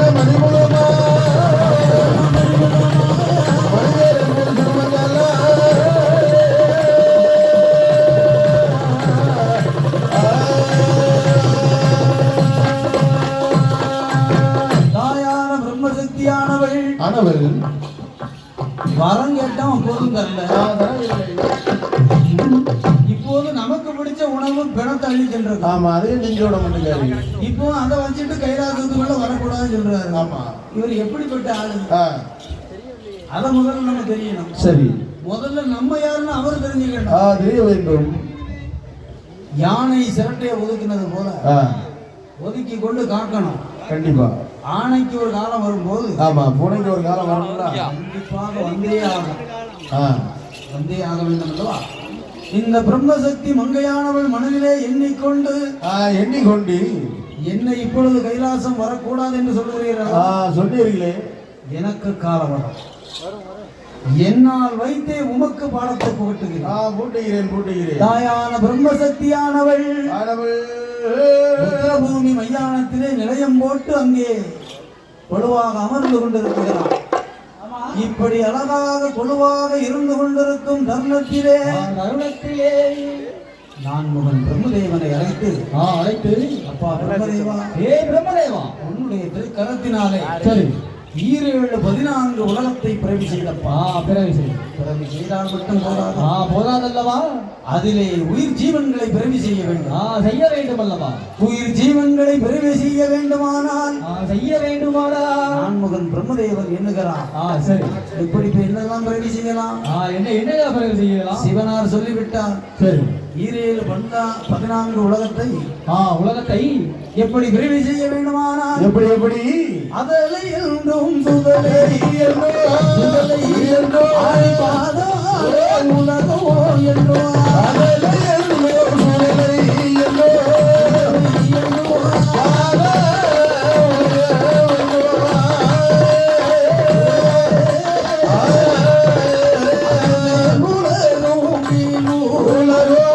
மதிமுகமா, தாயான பிரம்மசக்தியானவள் ஆனவள் வரம் கேட்டான் போதும் தரல. இப்போது நமக்கு பிடிச்ச உணவு பிணத்தை அள்ளி சென்றது. ஆமா. அதையும் நெஞ்சோட மட்டும். இப்போ அதை வச்சுட்டு கைலாசத்துக்குள்ள வரக்கூடாதுன்னு சொல்றாரு. ஆமா. இவர் எப்படிப்பட்ட ஆளு அத முதல்ல நம்ம தெரியணும். சரி. முதல்ல நம்ம யாருன்னு அவர் தெரிஞ்சுக்கணும். தெரிய வேண்டும். யானை சிரட்டையை ஒதுக்கினது போல ஒதுக்கி கொண்டு காக்கணும். கண்டிப்பா. ஆணைக்கு ஒரு காலம் வரும்போது, ஆமா, பூனைக்கு ஒரு காலம் வரும்ல, கண்டிப்பாக வந்தே ஆகும். வந்தே ஆக வேண்டும் அல்லவா? இந்த பிரம்மசக்தி மங்கையானவள் மனதிலே எண்ணிக்கொண்டு என்னை இப்பொழுது கைலாசம் வரக்கூடாது என்று சொல்லுகிறீர்களா? சொன்னீர்களே. எனக்கு காலம் வரும், என்னால் வைத்தே உமக்கு பாடத்தை புகட்டுகிறேன். தாயான பிரம்மசக்தியானவள் பூமி மையானத்திலே நிலையம் போட்டு அங்கே கொலுவாக அமர்ந்து கொண்டிருக்கிறார். இப்படி அழகாக கொலுவாக இருந்து கொண்டிருக்கும் தருணத்திலே நான் முகன் பிரம்மதேவனை அழைத்து அப்பா பிரம்மதேவா, பிரம்மதேவா, உன்னுடைய திருக்கரத்தினாலே சரி 14 உலகத்தை பிறவி செய்தப்பா. பிறவி செய்தால் மட்டும் போதாதல்லவா, அதிலே உயிர் ஜீவன்களை பிறவி செய்ய வேண்டும். செய்ய வேண்டும் அல்லவா? உயிர் ஜீவன்களை பிறவி செய்ய வேண்டுமானால் நான்முகன் பிரம்மதேவன் எண்ணுகிறான். சரி, இப்படி என்னெல்லாம் பிறவி செய்யலாம்? என்ன பிறவி செய்யலாம்? சிவனார் சொல்லிவிட்டார். சரி, 14 உலகத்தை எப்படி பிறவி செய்ய வேண்டுமானால் எப்படி அதலை என்றும் சுதலை என்றோ ஆதிபாதோ உலகோ என்றோ அதலை என்றும் சுதலை என்றோ உலகோ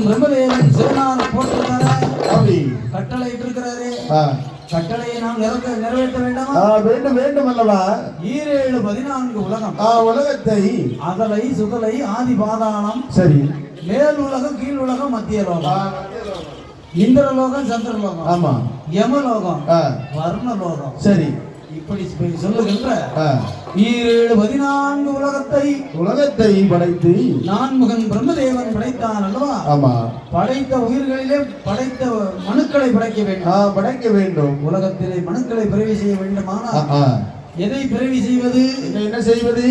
பிரம்மதேவன் சிவனார் போட்டிருக்காரு, அப்படி கட்டளை இட்டிருக்கிறாரு. ஆ, கட்டளையை நாம் நிறைவேற்ற வேண்டாமா? வேண்டும் வேண்டும் அல்லவா? 7 14 உலகம், உலகத்தை அதலை சுதலை ஆதி பாதாளம், சரி, மேல் உலகம் கீழ் உலகம் மத்திய லோகம், இந்திரலோகம் சந்திரலோகம், ஆமா, யமலோகம், ஆ, வர்ணலோகம், சரி, இப்படி சொல்லுகின்ற ஆ, 7 14 உலகத்தை படைத்து நான்முகன் பிரம்மதேவன் படைத்தான் அல்லவா? ஆமா, படைத்த உயிர்களிலே படைத்த மனுக்களை படைக்க வேண்டும். படைக்க வேண்டும். உலகத்திலே மனுக்களை பிறவி செய்ய வேண்டுமானால் ஆ, எதை பிறவி செய்வது? என்ன செய்வது?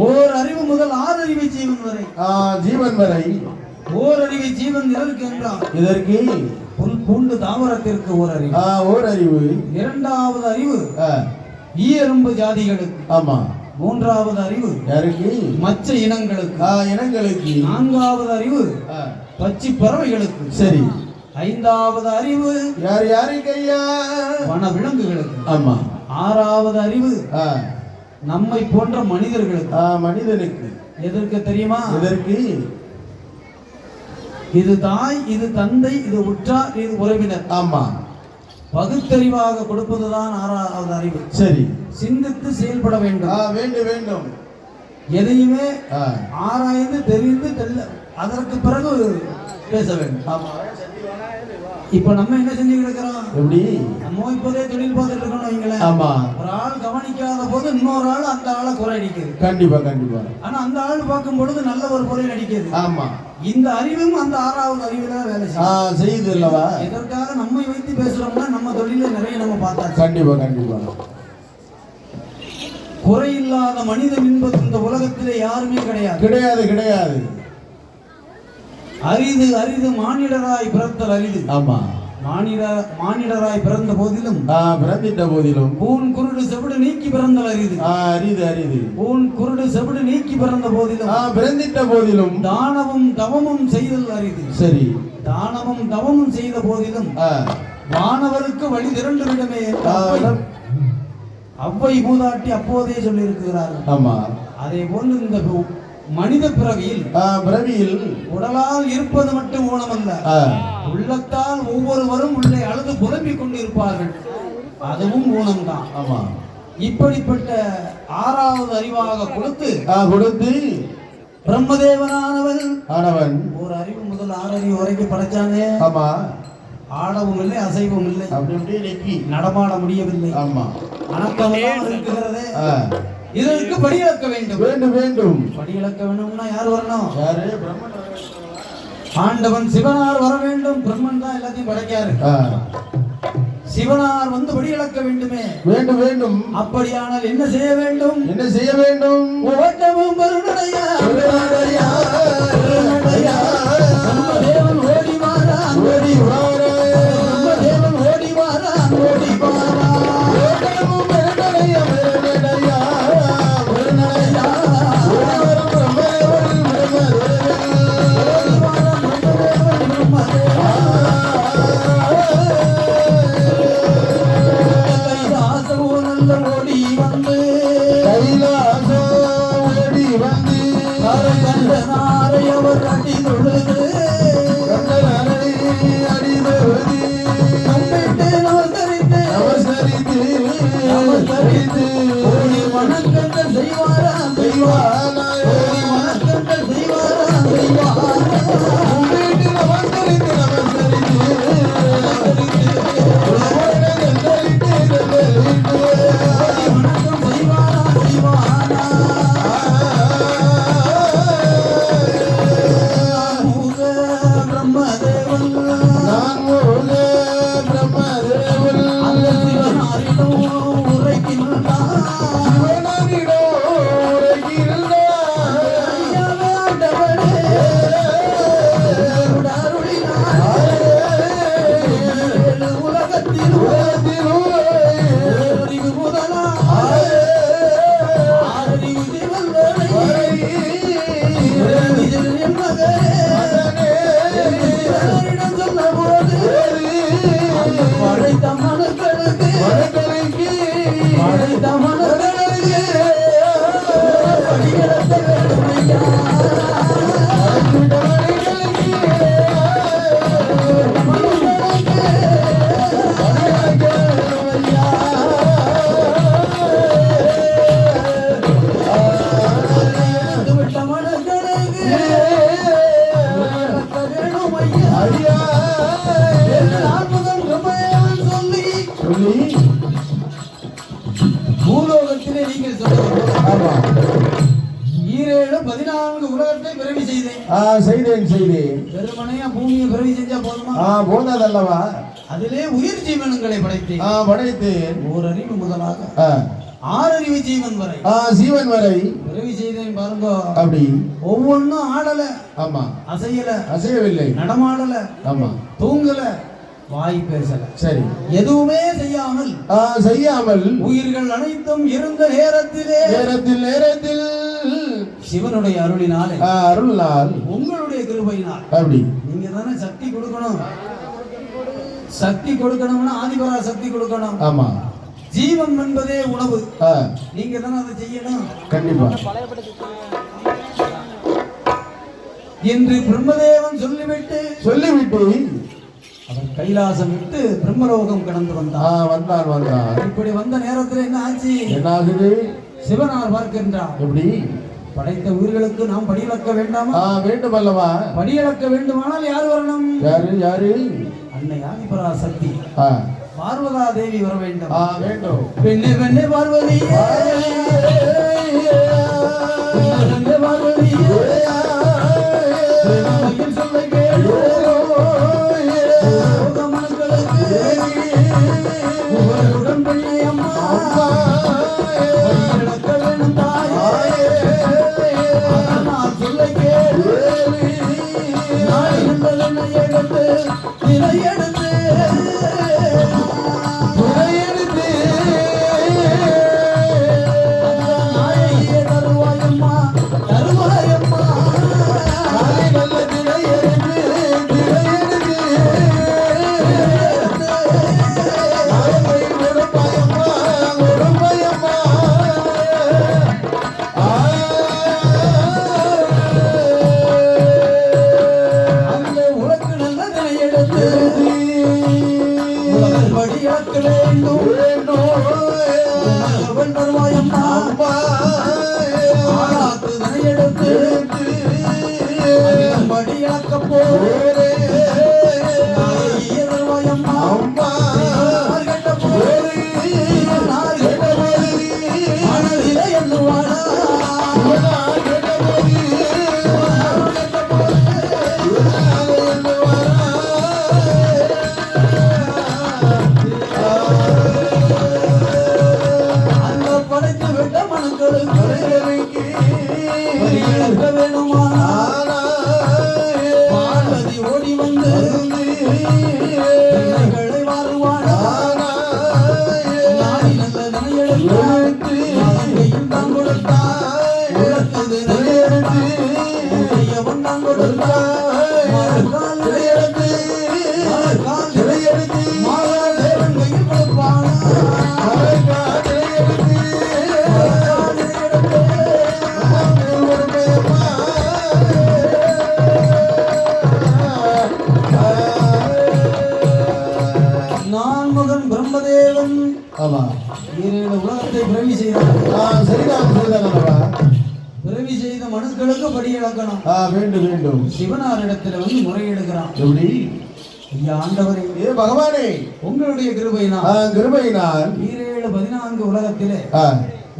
ஓர் அறிவு முதல் 6 அறிவை ஜீவன் வரை. ஜீவன் வரை. ஓர் அறிவை ஜீவன் எதற்கு என்றால் இதற்கு புல் பூண்டு தாவரத்திற்கு ஓர் அறிவு. ஓர் அறிவு. இரண்டாவது அறிவு ஈயரும்பு ஜாதிகளுக்கு. ஆமா. மூன்றாவது அறிவு யாருக்கு? மற்ற இனங்களுக்கு. இனங்களுக்கு. நான்காவது அறிவு பச்சி பறவைகளுக்கு. சரி. ஐந்தாவது அறிவு யார் யாருக்கு ஐயா? வன விலங்குகளுக்கு. ஆமா. ஆறாவது அறிவு நம்மை போன்ற மனிதர்களுக்கு. மனிதனுக்கு. எதற்கு தெரியுமா? எதற்கு? இது தாய், இது தந்தை, இது உற்றார், இது உறவினர். ஆமா. பகுத்தறிவாக கொடுப்பதுதான் 6வது அறிவு. சரி. சிந்தித்து செயல்பட வேண்டும். வேண்டும் வேண்டும். எதையுமே ஆராய்ந்து தெரிந்து அதற்கு பிறகு பேச வேண்டும். ஆமா. இப்ப நம்ம என்ன செஞ்சு இருக்கிறோம்? எப்படி? நம்ம இப்போதே தொழில் பார்த்துட்டு இருக்கணும் வைங்களேன். ஆமா. ஒரு ஆள் கவனிக்காத போது இன்னொரு ஆள் அந்த ஆளை குறை அடிக்குது. கண்டிப்பா கண்டிப்பா. ஆனா அந்த ஆள் பார்க்கும் பொழுது நல்ல ஒரு குறை அடிக்குது. ஆமா. இந்த அறிவும் அந்த 6வது அறிவுல வேலை செய்யுது அல்லவா? இதற்காக நம்மை வைத்து பேசுறோம்னா நம்ம தொழில நிறைய நம்ம பார்த்தா. கண்டிப்பா கண்டிப்பா. குறையில்லாத மனிதன் என்பது இந்த உலகத்திலே யாருமே கிடையாது. கிடையாது கிடையாது. அரிது அரிது மானிடராய் பிறத்தல் அரிது. ஆமா. மானிடராய் பிறந்த போதிலும் பிறந்திட்ட போதிலும் பூன் குருடு செவிடு நீக்கி பிறந்தல் அரிது. அரிது அரிது. பூன் குருடு செவிடு நீக்கி பிறந்த போதிலும் பிறந்திட்ட போதிலும் தானமும் தவமும் செய்தல் அரிது. சரி. தானமும் தவமும் செய்த போதிலும் வானவருக்கு வழி திரண்டு விடமே அவ்வை மூதாட்டி அப்போதே சொல்லி இருக்கிறார்கள். ஆமா. அதே போல் இந்த மனித பிறவியில் உடலால் இருப்பது மட்டும் ஊனம் அல்ல, உள்ளத்தால் ஒவ்வொருவரும் உள்ளே அழுது புலம்பிக் கொண்டிருப்பார்கள், அதுவும் ஊனம்தான். ஆமா. இப்படிப்பட்ட 6வது அறிவாக கொடுத்து பிரம்மதேவனானவன் ஒரு அறிவு முதல் 6 அறிவு வரைக்கும் படைச்சானே. ஆமா. ஆடவும் இல்லை, அசைவும் இல்லை, நடமாட முடியவில்லை. ஆமா. அணக்கமெல்லாம் இருக்கிறதே. இதற்கு படியிழக்க வேண்டும். வேண்டும் வேண்டும். படியிழக்க வேண்டும்னா யார் வரணும்? யாரு? ஆண்டவன் சிவனார் வர வேண்டும். பிரம்மன் தான் எல்லாத்தையும் படைக்காரு. சிவனார் வந்து படியிழக்க வேண்டுமே. வேண்டும் வேண்டும். அப்படியானால் என்ன செய்ய வேண்டும்? என்ன செய்ய வேண்டும்? ஓட்டமும் வருணனையா தேவன் ஓடி வாரா ஓடி வாரா தேவன் ஓடி வாரா ஓடி வாரா ஓட்டமும் வருணனையா வேணும் ஐயா நான் முதல் சொல்லி பூலோகத்திலே நீங்கள் சொல்லுங்கள். 14 உலகத்தை பிறவி செய்தேன். செய்தேன். வெறுமனையா பூமியை பிறவி செஞ்சா போதுமா? போதாதல்லவா? அதிலே உயிர் ஜீவனங்களை படைத்தேன். ஓர் அறிவு முதலாக 6 அறிவு ஜீவன் வரை பிறவி செய்தேன் பாருங்க. அப்படி ஒவ்வொன்னும் ஆடல, ஆமா, அசையவில்லை, நடமாடல, ஆமா, தூங்கல, வாய் பேசல, சரி, எதுவுமே செய்யாமல் உயிர்கள் அனைத்தும் இருந்த நேரத்தில் சிவனுடைய அருளினால் உங்களுடைய கிருபையினால் அப்படி நீங்க தானே சக்தி கொடுக்கணும்னா ஆதிபரா சக்தி கொடுக்கணும். ஆமா, ஜீவன் என்பதே உணவு. நீங்க தானே அதை செய்யணும். கண்டிப்பா என்று பிரம்மதேவன் சொல்லிவிட்டு அவன் கைலாசம் விட்டு பிரம்மலோகம் கடந்து வந்தான். இப்படி வந்த நேரத்தில் என்ன ஆகுது? சிவனார் பார்க்கின்றான். எப்படி? படைத்த உயிர்களுக்கு நாம் படியிழக்க வேண்டாமா? வேண்டும் அல்லவா? படியிழக்க வேண்டுமானால் யார் வரணும்? யாரு? அன்னை ஆதிபரா சக்தி பார்வதா தேவி வர வேண்டும். பெண்ணே பார்வதி, சொல்ல கேளு. உலகத்தை பிறவி செய்த மனுக்களுக்கு படி இழக்கணும். வேண்டும். சிவனாரிடத்தில் வந்து முறையிடுகிறான். எப்படி? ஐயா ஆண்டவரே, பகவானே, உங்களுடைய கிருபையினால் 14 உலகத்திலே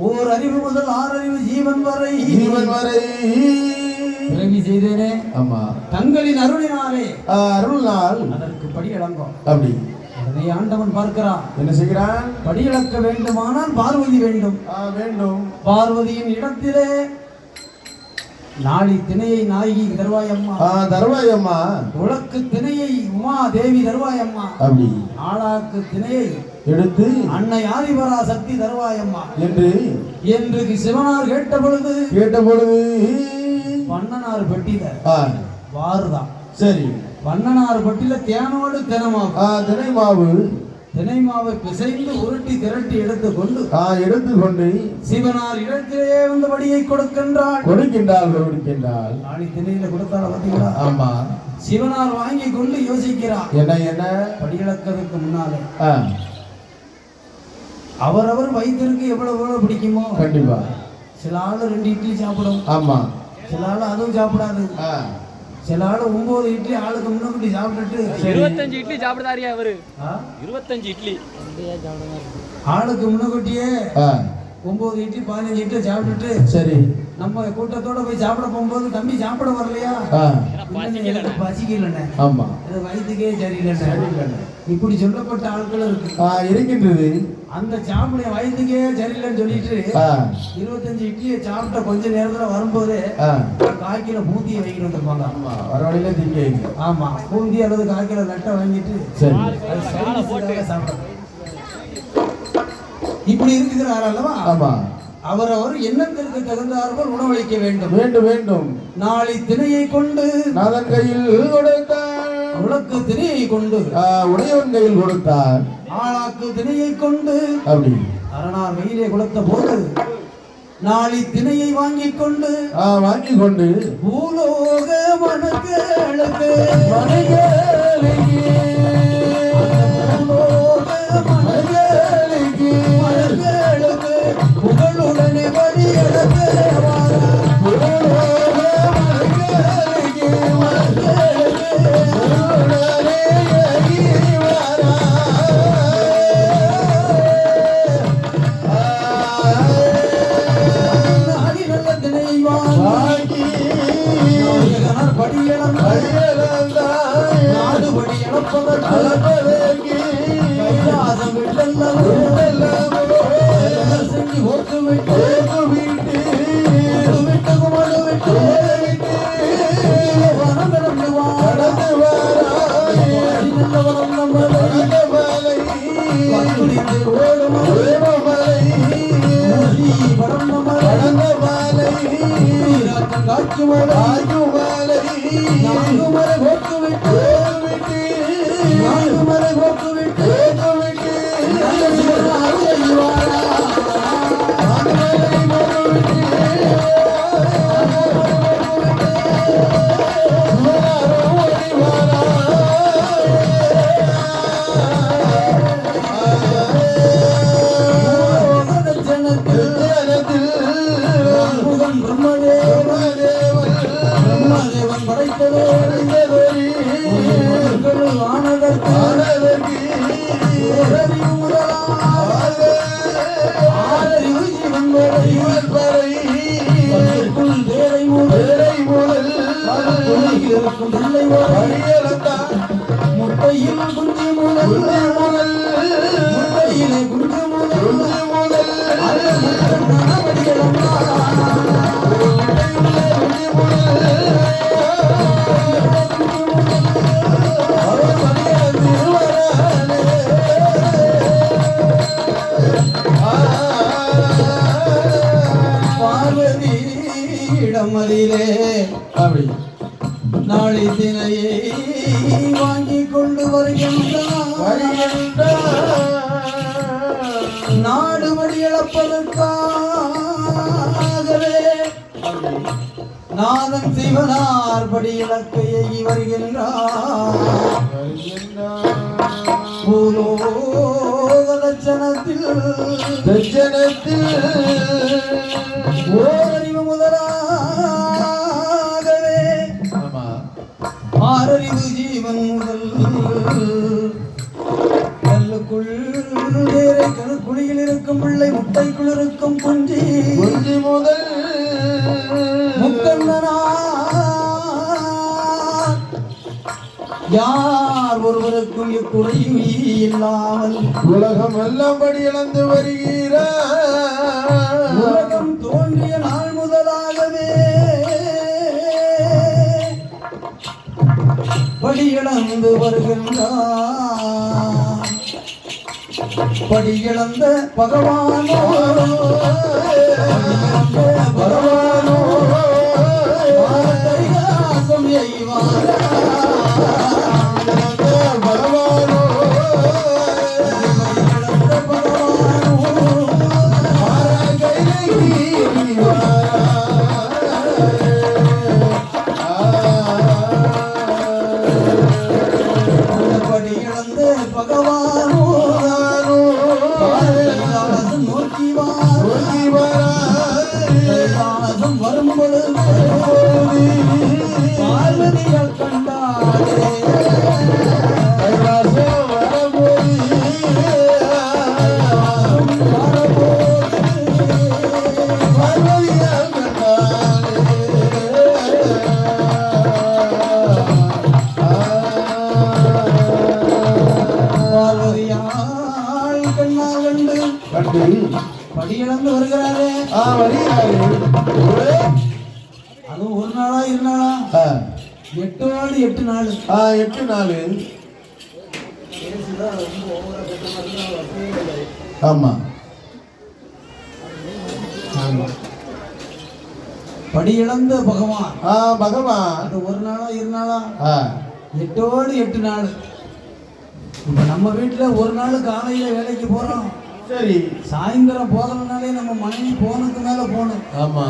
ஓர் அறிவு முதல் 6 அறிவு ஜீவன் வரை பிறவி செய்தேனே. ஆமா, தங்களின் அருளினாலே அதற்கு படி இழங்கும். அப்படி அதனை ஆண்டவன் பார்க்கிறான். என்ன செய்கிறான்? படி இழக்க வேண்டுமானால் பார்வதி வேண்டும். பார்வதியின் இடத்திலே நாளி திணையை நாயகி தருவாயம்மா, உலக்கு திணையை உமா தேவி தருவாயம்மா, அப்படி நாளாக்கு திணையை எடுத்து அன்னை ஆதிபரா சக்தி தருவாயம்மா என்று சிவனார் கேட்ட பொழுது பண்ணனார் பெட்டில வாருதான். சரி, பண்ணனார் பட்டில தேனோடு தினை மாவை பிசைந்து உருட்டி திரட்டி எடுத்துக்கொண்டு சிவனார் இடத்திலே வந்து படியை கொடுக்கின்றாள். நாளை திணையில கொடுத்தால பாத்தீங்களா? ஆமா, சிவனார் வாங்கி கொண்டு யோசிக்கிறார். என்ன படியிழக்கிறதுக்கு முன்னாலே அவரவர் வயிற்றிற்கு எவ்வளவு பிடிக்குமோ, கண்டிப்பா சில ஆளு 2 இட்லி சாப்பிடும். ஆமா, சில ஆள் அதுவும் சாப்பிடாது. சில ஆள் 9 இட்லி ஆளுக்கு முன்னாடி சாப்பிட்டுட்டு 25 இட்லி சாப்பிடுதாரியா அவரு? 25 இட்லி ஆளுக்கு முன்னக்கூட்டியே 9 இட்லி 15 இட்லி சாப்பிட்டுட்டு சரி நம்ம கூட்டத்தோட போய் சாப்பிட போகும்போது தம்பி சாப்பிட வரலையா? பசிக்கலண்ணே. ஆமா, அது வயிற்றுக்கே சரியில்லைண்ணே. இப்படி சொல்லப்பட்ட ஆட்கள் இருக்கு இருக்கின்றது. அந்த சாப்பிட வயிற்றுக்கே சரியில்லைன்னு சொல்லிட்டு 25 இட்லியை சாப்பிட்ட கொஞ்ச நேரத்துல வரும்போது 1/4 கிலோ பூந்தியை வாங்கிட்டு வந்திருப்பாங்க. ஆமா, வர வழியில திங்க. ஆமா, பூந்தி அல்லது 1/4 கிலோ நட்டை வாங்கிட்டு சரி சாப்பிட இப்படி இருக்குகிறார் அல்லவா? ஆமா, அவரவர் எண்ணத்திற்கு தகுந்தார்கள் உணவளிக்க வேண்டும். வேண்டும் வேண்டும். நாளை திணையை கொண்டு நாதன் கையில் கொடுத்தார், உலக்கு திணையை கொண்டு உடையவன் கையில் கொடுத்தார், ஆளாக்கு திணையை கொண்டு அப்படி அரணார் வெயிலே கொடுத்த போது நாளை திணையை வாங்கி கொண்டு பூலோக மனங்களுக்கு புகழுடனே வழி நாடுபடி இழப்பதற்கு கைலாசம் செஞ்சு ஓட்டு விட்டு விட்டு குமடு விட்டு வனம் காட்சி மலை போட்டு விட்டு போட்டு விட்டு பிரம்மதேவன் படைத்ததோடு ஆனதற்கு ஆதரிவு ஜீவன் தேரை முதல் இருக்கும் பிள்ளை முட்டையில் குஞ்சு முதல் முட்டையிலே குஞ்சு முதல் பார்வதியிடமதிலே அப்படி நாளை தினையை வாங்கி கொண்டு வருகின்றார். நாடுபடி இழப்பதற்காகவே நாதன் சிவனார் படி இலக்கையை வருகின்றார். பூலோக லட்சணத்தில் ஓரறிவு முதலாகவே ஆறறிவு ஜீவன் முதல் கல்லுக்குள் வேரை குழியில் இருக்கும் பிள்ளை முட்டைக்குள் இருக்கும் குஞ்சி முதல் முக்கந்தனா யார் ஒருவருக்கும் இக்குறையும் இல்லாமல் உலகம் எல்லாம் படி இழந்து வருகிறார். உலகம் தோன்றிய நாள் முதலாகவே படியிழந்து வருகின்றார். படியிழந்த பகவானோ கைலாசம் எய்வார். படியிழந்த பகவானோ நோக்கி கைலாசம் வரும் பொழுது கடந்து வருகிறாரே வருகிறாரு. அதுவும் ஒரு நாளா இரு நாளா 8 நாள் 8 நாள் 8 நாள். ஆமா படியிழந்த பகவான் பகவான் அது ஒரு நாளா இரு நாளா 8 நாள். இப்ப நம்ம வீட்டுல ஒரு நாள் காலையில வேலைக்கு போறோம், சரி சாயந்தரம் போகலனாலே நம்ம மனைவி போனுக்கு மேல போகணும். ஆமா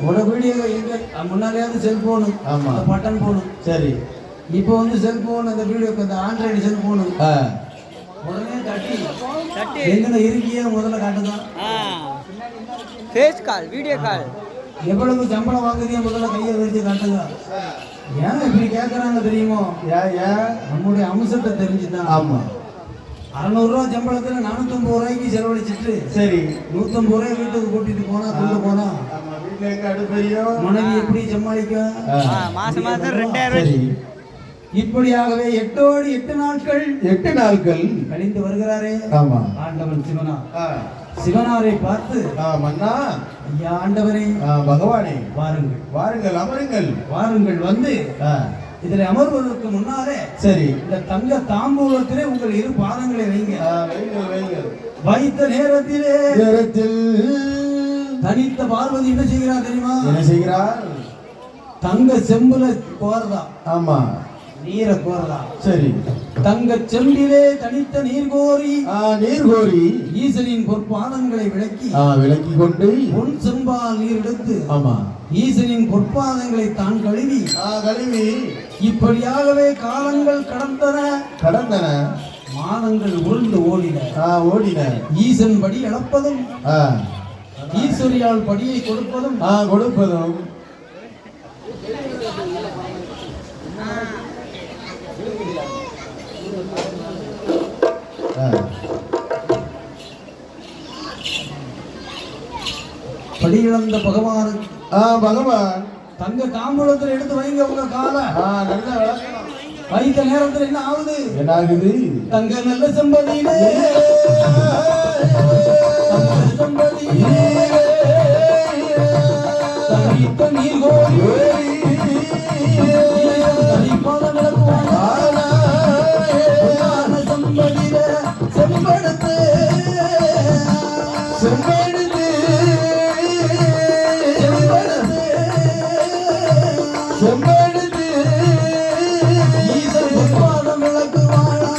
உட வீடியோ எங்க முன்னாலேயாவது செல்போனு ஆமா பட்டன் போனு. சரி இப்போ வந்து செல்போன் அந்த வீடியோ இந்த ஆண்ட்ராய்டு செல்போனு உடனே தட்டி எங்கன இருக்கிய முதல்ல காட்டுதான். ஃபேஸ் கால் வீடியோ கால் எவ்வளவு சம்பளம் வாங்குறீங்க முதல்ல கையை வச்சு காட்டுங்க. ஏன் இப்படி கேட்கறாங்க தெரியுமோ? நம்முடைய அம்சத்தை தெரிஞ்சுதான். ஆமா 600 ரூபா சம்பளத்துல 450 ரூபாய்க்கு செலவழிச்சிட்டு சரி 150 ரூபாய் வீட்டுக்கு கூட்டிட்டு போனா கொண்டு போனா மனைவி எப்படி சமாளிக்க? மாசம் 2000 இப்படியாகவே 8 நாட்கள் 8 நாட்கள் கழிந்து வருகிறாரே. ஆமா ஆண்டவன் சிவனா சிவனாரை பார்த்து மன்னா ஐயா ஆண்டவரே பகவானே வாருங்கள் வாருங்கள் அமருங்கள் வாருங்கள் வந்து இதில் அமர்வதற்கு முன்னாலே சரி இந்த தங்க தாம்பூலத்திலே உங்கள் 2 பாதங்களை வைங்க. வைத்த நேரத்திலே தனித்த பார்வதி என்ன செய்கிறார் தெரியுமா? என்ன செய்கிறார்? தங்க செம்புல கோரதா. ஆமா நீரை கோரதா. சரி தங்க செம்பிலே தனித்த நீர் கோரி ஈசனின் பொற்பாதங்களை விளக்கி கொண்டு பொன் செம்பால் நீர் எடுத்து ஆமா ஈசனின் பொற்பாதங்களை தான் கழுவி இப்படியாகவே காலங்கள் கடந்தன மாதங்கள் உருண்டு ஓடின. ஈசன் படி இழப்பதும் ஈஸ்வரியால் படியை கொடுப்பதும் படியிழந்த பகவான் தங்க தாம்பூலத்தில் எடுத்து வைங்க உங்க கால. வைத்த நேரத்தில் என்ன ஆகுது? தங்க நல்ல செம்பதியிலே தனித்த நீர் கோரி தனிப்பாதம் விளக்குவான் செம்பதியில செம்படுத்து ஈசன் பொற்பாதம் விளக்குவானா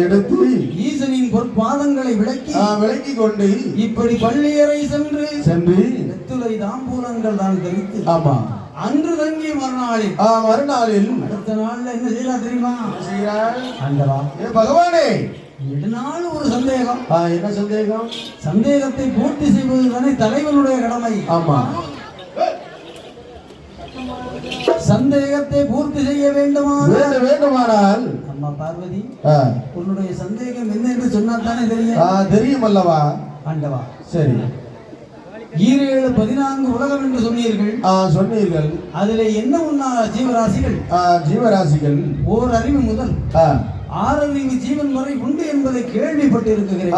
எடுத்து ஈசனின் பொற்பாதங்களை விளக்கி கொண்டு இப்படி பள்ளியறை சென்று வெத்துளை தாம்பூலங்கள் தான் தெரிவித்து ஆமா அன்று தங்கி மறுநாளில் அடுத்த நாள்ல என்ன செய்யறா தெரியுமா? ஆண்டவா பகவானே 2 நாள் ஒரு சந்தேகம். என்ன சந்தேகம்? சந்தேகத்தை பூர்த்தி செய்வது தானே தலைவனுடைய கடமை. ஆமா சந்தேகத்தை பூர்த்தி செய்ய வேண்டுமானால் அம்மா பார்வதி உன்னுடைய சந்தேகம் என்ன என்று சொன்னா தானே தெரியும் அல்லவா? ஆண்டவா சரி 7 14 உலகம் என்று சொன்னீர்கள். அதிலே என்ன உன்னா ஜீவராசிகள் ஓர் அறிவு முதல் 6 அறிவு ஜீவன் வரை உண்டு என்பதை கேள்விப்பட்டு இருக்கிறேன்.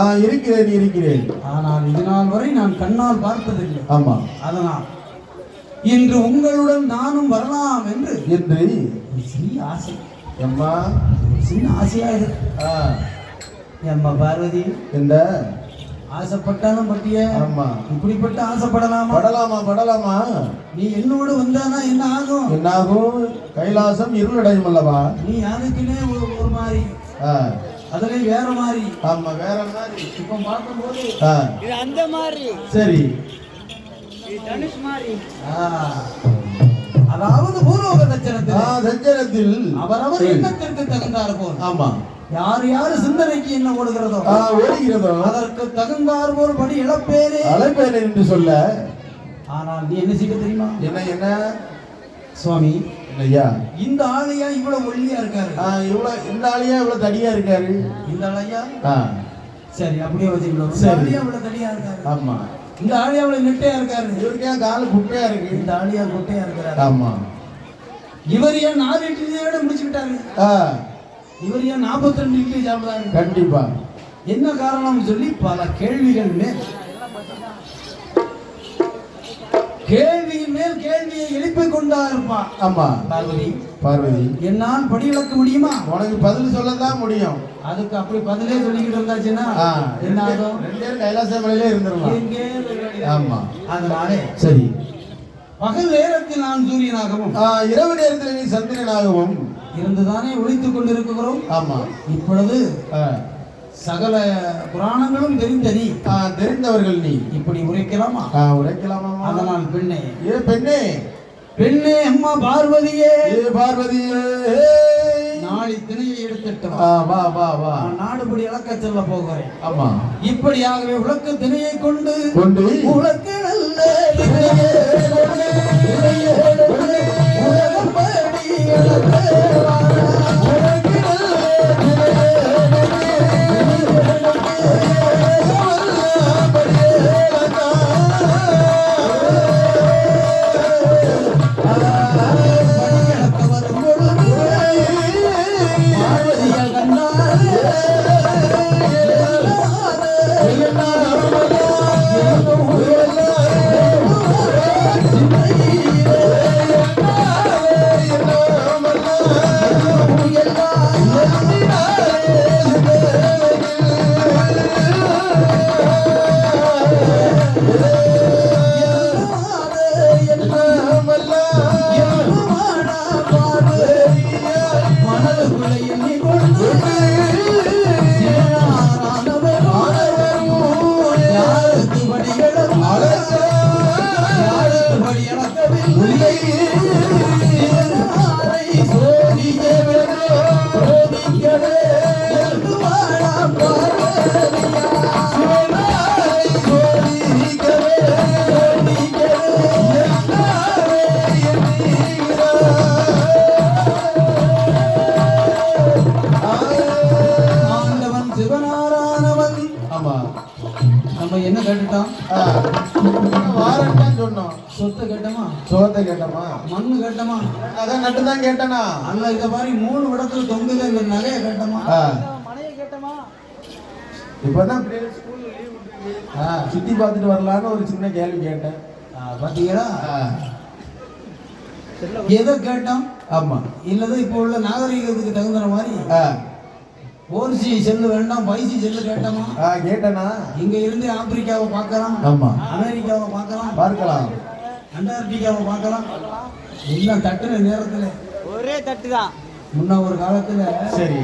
ஆனால் இதனால் வரை நான் கண்ணால் பார்த்ததில்லை. ஆமா அதனால் இன்று உங்களுடன் நானும் வரலாம் என்று சிறிய ஆசை. சின்ன ஆசையா இருக்கு. பார்வதி இந்த ஆசைப்பட்டாலும் பட்டிய இப்படிப்பட்ட ஆசைப்படலாமா? நீ என்னோடு வந்தானா என்ன ஆகும்? கைலாசம் இருளடையும் அல்லவா? நீ அதுக்குன்னே ஒரு மாதிரி அதுல வேற மாதிரி. ஆமா வேற மாதிரி. இப்ப பார்க்கும்போது இது அந்த மாதிரி. சரி இது தனுஷ் மாதிரி. அதாவது பூர்வ தட்சணத்தில் அவரவர் எண்ணத்திற்கு தகுந்தார் போல். ஆமா யார் யார் சிந்தனைக்கு என்ன ஓடுகிறதோ ஓடுகிறதோ அதற்கு தகுந்தார் ஒரு படி இழப்பேனே அழைப்பேனே என்று சொல்ல. ஆனால் நீ என்ன செய்ய தெரியுமா? என்ன என்ன சுவாமி ஐயா, இந்த ஆளையா இவ்வளவு ஒல்லியா இருக்காரு, இவ்வளவு இந்த ஆளையா இவ்வளவு தடியா இருக்காரு, இந்த ஆளையா சரி அப்படியே வச்சுக்கலாம், இந்த ஆளையா இவ்வளவு தடியா இருக்காரு, ஆமா இந்த ஆளியா அவ்வளவு நெட்டையா இருக்காரு, இவருக்கே காலு குட்டையா இருக்கு, இந்த ஆளியா குட்டையா இருக்காரு, ஆமா இவர் ஏன் 4 இட்லியோட முடிச்சுக்கிட்டாரு, இவர் ஏன் 42 இட்லி சாப்பிடுறாரு, கண்டிப்பா என்ன காரணம் சொல்லி பல கேள்விகள் மேல் கேள்வியின் மேல் கேள்வியை எழுப்பிக் கொண்டா இருப்பா. ஆமா பார்வதி என்னால் படி இழக்க முடியுமா? உனக்கு பதில் சொல்லதான் முடியும். அதுக்கு அப்படி பதிலே சொல்லிக்கிட்டு இருந்தாச்சுன்னா என்ன ஆகும்? 2 பேரும் கைலாச மலையிலே இருந்துருவாங்க. ஆமா அதனாலே சரி, பகல் நேரத்தில் நான் சூரியனாகவும் இரவு நேரத்தில் நீ சந்திரனாகவும் இருந்துதானே ஒழித்துக் கொண்டிருக்கிறோம். ஆமா இப்பொழுது சகல புராணங்களும் தெரிந்ததி தெரிந்தவர்கள் நீ இப்படி உரைக்கலாமா? உரைக்கலாமா? அதனால் பெண்ணே, பெண்ணே பெண்ணே அம்மா பார்வதியே, பார்வதியே நாளை திணையை எடுத்துட்டு வா வா வா, நாடுபடி இழக்க செல்ல போகிறேன். ஆமா இப்படியாகவே உலக்க திணையை கொண்டு உலக்கு நல்ல உலகப்படி நம்ம என்ன கேட்டுட்டோம்? வாரண்டான்னு சொன்னோம். சொத்தை கேட்டோமா? சோத்தை கேட்டோமா? மண்ணு கேட்டோமா? அதான் நட்டு தான் கேட்டனா. அல்ல இந்த மாதிரி 3 விடத்துல தொங்குத இந்த நகையை கேட்டோமா? மனையை கேட்டோமா? இப்பதான் ஸ்கூல்ல லீவ் விட்டுருக்கு, சுத்தி பார்த்துட்டு வரலான்னு ஒரு சின்ன கேள்வி கேட்டேன். பாத்தீங்களா? எதை கேட்டோம்? ஆமா, இல்லதான் இப்போ உள்ள நாகரிகத்துக்கு தகுந்த மாதிரி 4G செல்லு வேண்டாம் 5G செல்லு கேட்டோமா? கேட்டனா. இங்க இருந்து ஆப்பிரிக்காவை பார்க்கலாம், ஆமா அமெரிக்காவை பார்க்கலாம், அண்டார்டிகாவை பார்க்கலாம். எல்லாம் தட்டுன நேரத்துல ஒரே தட்டு தான். முன்ன ஒரு காலத்துல சரி,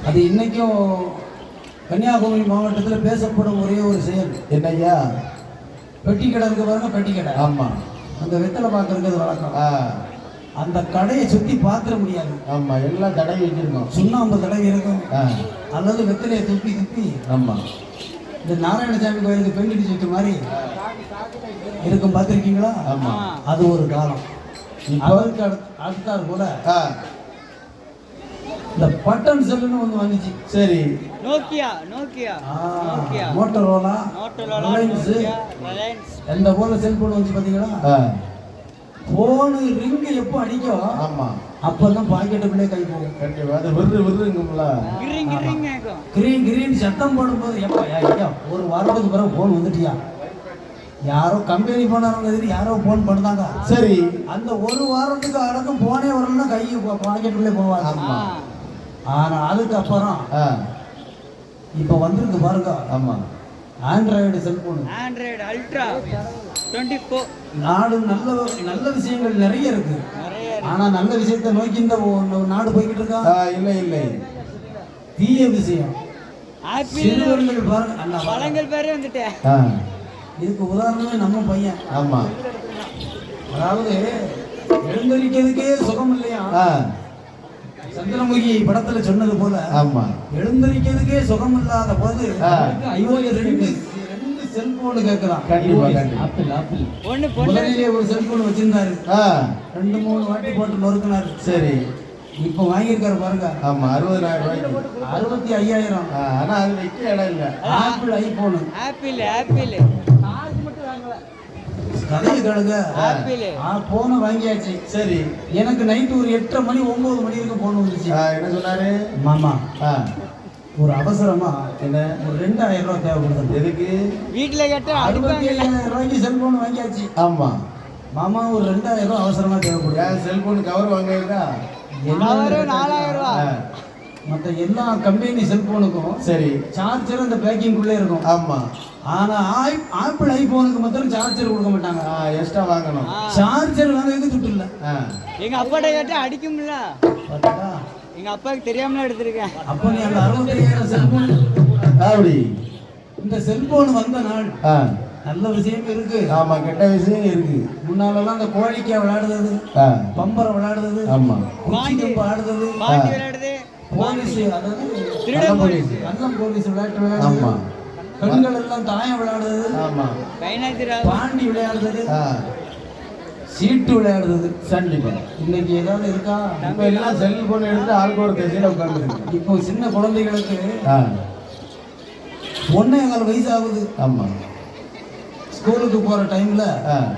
அது இன்னைக்கும் கன்னியாகுமரி மாவட்டத்தில் பேசப்படும் ஒரே ஒரு செயல் என்னய்யா? பெட்டி கடை இருக்கு பாருங்க, பெட்டி கடை. ஆமா, அந்த வெத்தலை பார்க்கறது வழக்கம். அந்த கடையை சுத்தி பாத்திர முடியாது. ஆமா, எல்லாம் தடவி வச்சிருக்கோம், சுண்ணாம்பு தடவி இருக்கும், அல்லது வெத்தலையை துப்பி ஆமா இந்த நாராயணசாமி கோயிலுக்கு பெண்ணிட்டு சுத்து மாதிரி இருக்கும், பார்த்திருக்கீங்களா? ஆமா, அது ஒரு காலம். அவருக்கு அடுத்தார் கூட இந்த பட்டன் செல்லுன்னு ஒன்று வந்துச்சு. சரி, நோக்கியா மோட்டரோலா ரிலையன்ஸ் எந்த போல செல்போன் வந்துச்சு பாத்தீங்களா? போனு ரிங்கு எப்போ அடிக்கும், ஆமா, அப்பதான் பாக்கெட்டுக்குள்ளே கை போகும். கண்டிப்பா அது விருங்கும்ல, கிரீன் சத்தம் போடும்போது எப்பா ஐயா ஒரு வாரத்துக்கு பிறகு போன் வந்துட்டியா, யாரோ கம்பெனி போனாங்க, யாரோ போன் பண்ணுதாங்க. சரி, அந்த ஒரு வாரத்துக்கு அடக்கம் போனே வரலன்னா கை பாக்கெட்டுக்குள்ளே போவாங்க. ஆனா அதுக்கப்புறம் இப்ப வந்திருக்கு பாருங்க. ஆமா, ஆண்ட்ராய்டு செல்போன், ஆண்ட்ராய்டு அல்ட்ரா 24. நாடு நல்ல விஷயங்கள் நிறைய இருக்கு. ஆனா நல்ல விஷயத்தை நோக்கி இந்த நாடு போய்கிட்டு இருக்கா? இல்லை, தீய விஷயம். சிறுவர்கள் பாருங்க, பழங்கள் பேரே வந்துட்டேன். இதுக்கு உதாரணமே நம்ம பையன். ஆமா, அதாவது எழுந்தரிக்கிறதுக்கே சுகம் இல்லையா, சந்திரமுகி படத்துல சொன்னது போல ஆமா எழுந்திருக்கிறதுக்கே சுகம் இல்லாத போது ரெண்டு செல்போன் கேட்கலாம். கண்டிப்பா கண்டிப்பா. ஆப்பிள் ஆப்பிள் ஒண்ணு பொண்ணு முதலிலே ஒரு செல்போன் வச்சிருந்தாரு, 2-3 வாட்டி போட்டு நொறுக்குனாரு. சரி. இப்ப வாங்கியிருக்காரு பாருங்க. ஆமா 60,000 ரூபாய்க்கு 65,000. ஆனா அது வைக்க இடம் இல்ல. Apple iPhone apple apple charge மட்டும் வாங்கல. கதையை கேளுங்க. ஆப்பிள் போன வாங்கியாச்சு. சரி. எனக்கு நைட்டு ஒரு 8:30 மணி 9 மணி வரைக்கும் போன் வந்துச்சு. என்ன சொன்னாரு மாமா? ஒரு அவசரமா என்ன ஒரு 2,000 ரூபாய் தேவைப்படுது. எதுக்கு? வீட்டுல கேட்டா 65,000 ரூபாய்க்கு செல்போன் வாங்கியாச்சு. ஆமா மாமா ஒரு 2,000 ரூபாய் அவசரமா தேவைப்படுது. ஏன் செல்போன் கவர் வாங்குறதா? அவரு 4,000 ரூபாய். மற்ற எல்லா கம்பெனி செல்போனுக்கும் சரி சார்ஜர் அந்த பேக்கிங்குள்ளே இருக்கும். ஆமா. ஆனா ஆப்பிள் ஐபோனுக்கு மாத்திரம் சார்ஜர் கொடுக்க மாட்டாங்க. எக்ஸ்ட்ரா வாங்கணும். சார்ஜர் வாங்குறதுக்கு துட்டு இல்ல. எங்க அப்பாட்ட கேட்டா அடிக்கும்ல. பாத்தா எங்க அப்பாவுக்கு தெரியாமல எடுத்திருக்கேன். அப்ப நீ அந்த 65,000 செல்போன் அப்படி இந்த செல்போன் வந்த நாள் நல்ல விஷயம் இருக்கு. ஆமா கெட்ட விஷயம் இருக்கு. முன்னாலெல்லாம் அந்த கோழிக்கா விளையாடுறது, பம்பரம் விளையாடுறது, ஆமா குச்சிக்கம்பு ஆடுறது, பாட்டி விளையாடுது, போலீஸ் அதாவது திருடன் போலீஸ், அண்ணன் போலீஸ் விளையாட்டு விளையாடுறது, ஆமா பெண்கள் எல்லாம் தாயம் விளையாடுறது, ஆமா கைனாத்திரா பாண்டி விளையாடுறது, சீட்டு விளையாடுறது. கண்டிப்பா. இன்னைக்கு ஏதாவது இருக்கா? இப்ப எல்லாம் செல்போன் எடுத்து ஆளுக்கு ஒரு திசையில உட்கார்ந்துருக்கு. இப்போ சின்ன குழந்தைகளுக்கு 1.25 வயசு ஆகுது. ஆமா ஸ்கூலுக்கு போற டைம்ல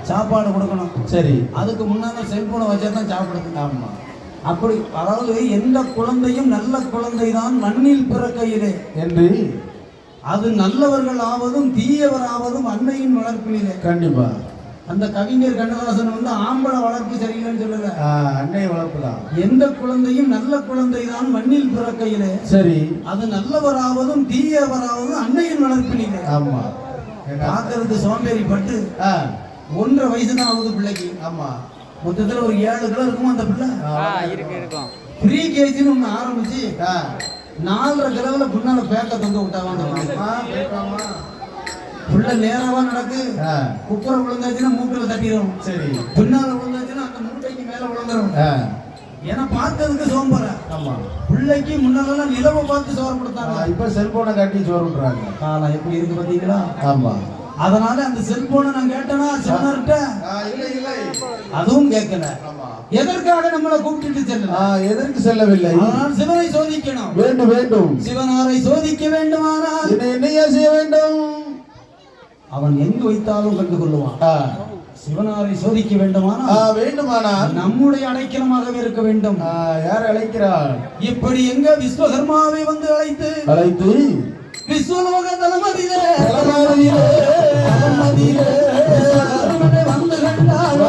சாப்பாடு கொடுக்கணும். சரி. அதுக்கு முன்னால செல்போனை வச்சா தான் சாப்பிடுது. ஆமா அப்படி அதாவது எந்த குழந்தையும் நல்ல குழந்தை தான் மண்ணில் பிறக்கையிலே என்று அது நல்லவர்கள் ஆவதும் தீயவர் ஆவதும் அன்னையின் வளர்ப்பிலே. கண்டிப்பா. அந்த கவிஞர் கண்ணதாசன் வந்து ஆம்பளை வளர்ப்பு சரியில்லைன்னு சொல்லல, அன்னை வளர்ப்பு தான். எந்த குழந்தையும் நல்ல குழந்தை தான் மண்ணில் பிறக்கையிலே சரி அது நல்லவராவதும் தீயவராவதும் அன்னையின் வளர்ப்பிலே. ஆமா பார்க்கறதுக்கு சோம்பேறி பட்டு 1.5 வயசு தான் ஆகுது பிள்ளைக்கு. ஆமா மொத்தத்துல ஒரு 7 கிலோ இருக்குமா அந்த பிள்ளை. இருக்கும் ப்ரீ கேஜின்னு ஒண்ணு ஆரம்பிச்சு 4.5 கிலோவில் பின்னால பேக்க தொங்க விட்டாவான். புள்ள நேரவா நடக்கு. குப்பரை விழுந்தாச்சுன்னா மூக்கில் தட்டிடும். சரி. பின்னால விழுந்தாச்சுன்னா அந்த மூட்டைக்கு மேல விழுந்துடும். ஏன்னா பார்க்கறதுக்கு சோம்பர. ஆமா பிள்ளைக்கு முன்னாலெல்லாம் நிலவை பார்த்து சோறு கொடுத்தாங்க. இப்ப செல்போனை காட்டி சோறு விடுறாங்க. காலம் எப்படி இருக்கு பாத்தீங்களா? ஆமா. அதனால அந்த செல்போனை நான் கேட்டேனா சிவனர்கிட்ட? இல்லை அதுவும் கேட்கல. எதற்காக நம்மளை கூப்பிட்டு செல்ல? எதற்கு செல்லவில்லை? ஆனால் சிவனை சோதிக்கணும். வேண்டும் சிவனாரை சோதிக்க வேண்டுமானால் என்னையா செய்ய வேண்டும்? அவன் எங்கு வைத்தாலும் கண்டு கொள்ளுவான். சிவனாரை சோதிக்க வேண்டுமானால் நம்முடைய அடைக்கலமாகவே இருக்க வேண்டும். யார் அழைக்கிறார்? இப்படி எங்க விஸ்வகர்மாவை வந்து அழைத்து விஸ்வலோக தளபதியிலே வந்து கண்டார்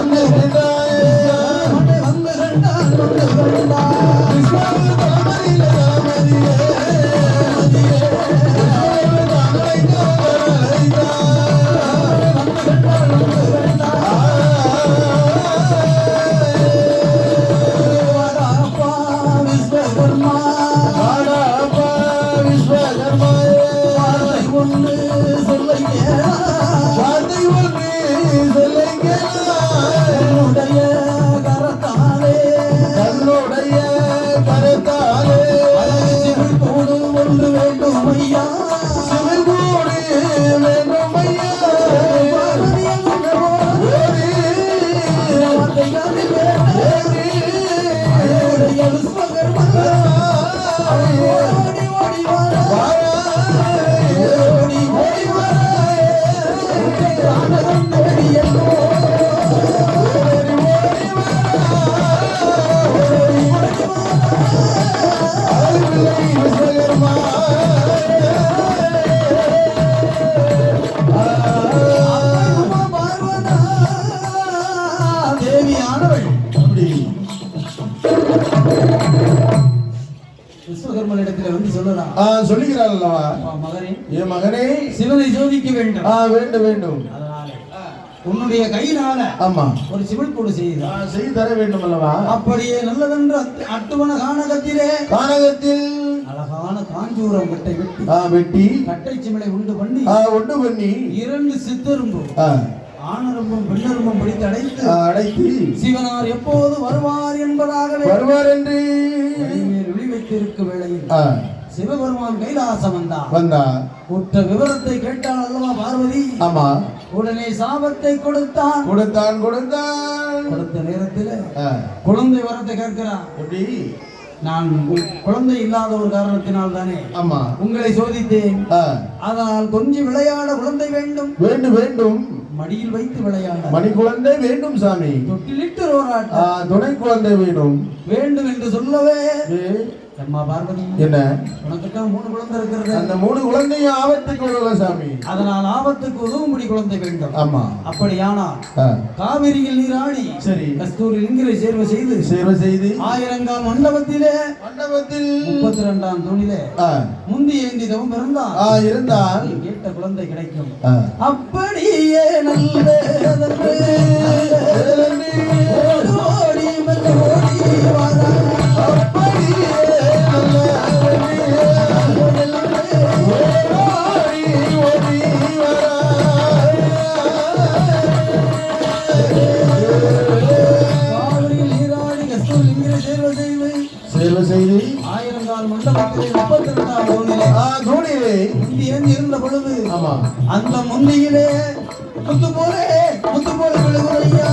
சொல்லுகிறாள் மகனே சிவனை சோதிக்க வேண்டும். வேண்டும். உன்னுடைய கையினால ஆமா ஒரு சிவில் கூடு செய்து தர வேண்டும் அல்லவா? அப்படியே நல்லதென்று அட்டுவன கானகத்தில் அழகான காஞ்சூரம் வெட்டி கட்டை சிமிளை உண்டு பண்ணி 2 சித்தரும்பு ஆணரும்பும் பெண்ணரும்பும் பிடித்து அடைத்து சிவனார் எப்போது வருவார் என்பதாகவே என்று வைத்திருக்கும் வேளையில் சிவபெருமான் கைலாசம் வந்தார். உற்ற விவரத்தை கேட்டால் அல்லவா பார்வதி? ஆமா. உடனே சாபத்தை கொடுத்தான். கொடுத்த நேரத்தில் குழந்தை வரத்தை கேட்கிறான். எப்படி? நான் குழந்தை இல்லாத ஒரு காரணத்தினால் தானே ஆமா உங்களை சோதித்தேன். அதனால் கொஞ்சம் விளையாட குழந்தை வேண்டும். வேண்டும் மடியில் வைத்து விளையாட மணி குழந்தை வேண்டும் சாமி. தொட்டிலிட்டு ரோராட்ட துணை குழந்தை வேண்டும் என்று சொல்லவே அம்மா பார்வதி, என்ன உனக்கிட்ட 3 குழந்தை இருக்கிறது. அந்த 3 குழந்தையும் ஆபத்துக்கு உதவ சாமி. அதனால் ஆபத்துக்கு உதவும்படி குழந்தை வேண்டும். ஆமா. அப்படியானா காவிரியில் நீராடி சரி கஸ்தூரி லிங்கரை சேர்வை செய்து ஆயிரங்கால் மண்டபத்தில் 32ஆம் தூணிலே முந்தி ஏந்தி தவம் இருந்தால் கேட்ட குழந்தை கிடைக்கும். அப்படியே நல்ல ஓடி வாரா. செய்தி ஆயிரங்கால் மண்டபத்திலே 32ஆம் தூணிலே முந்தி இருந்த பொழுது அந்த முந்தியிலே முத்து போல விழுகுதையா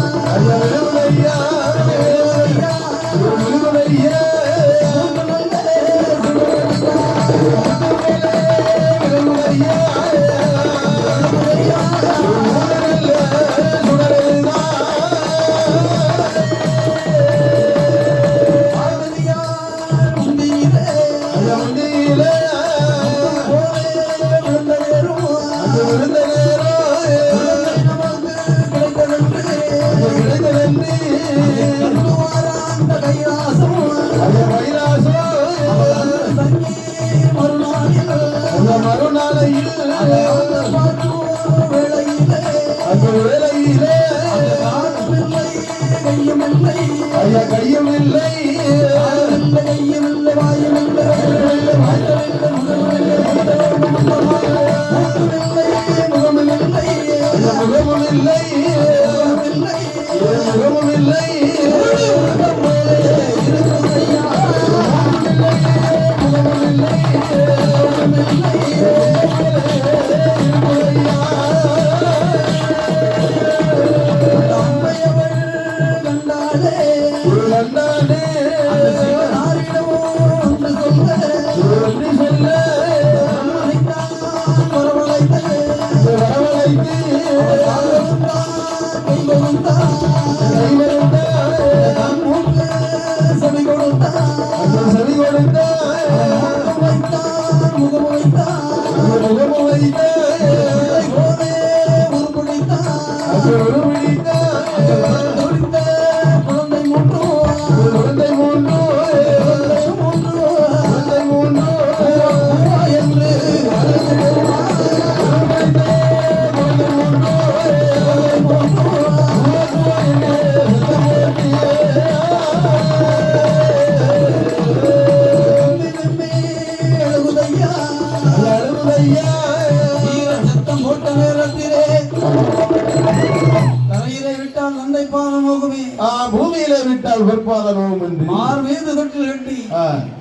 பூமியில விட்டால் பொற்பாதனமும் என்று மார் மீது தொட்டில் கட்டி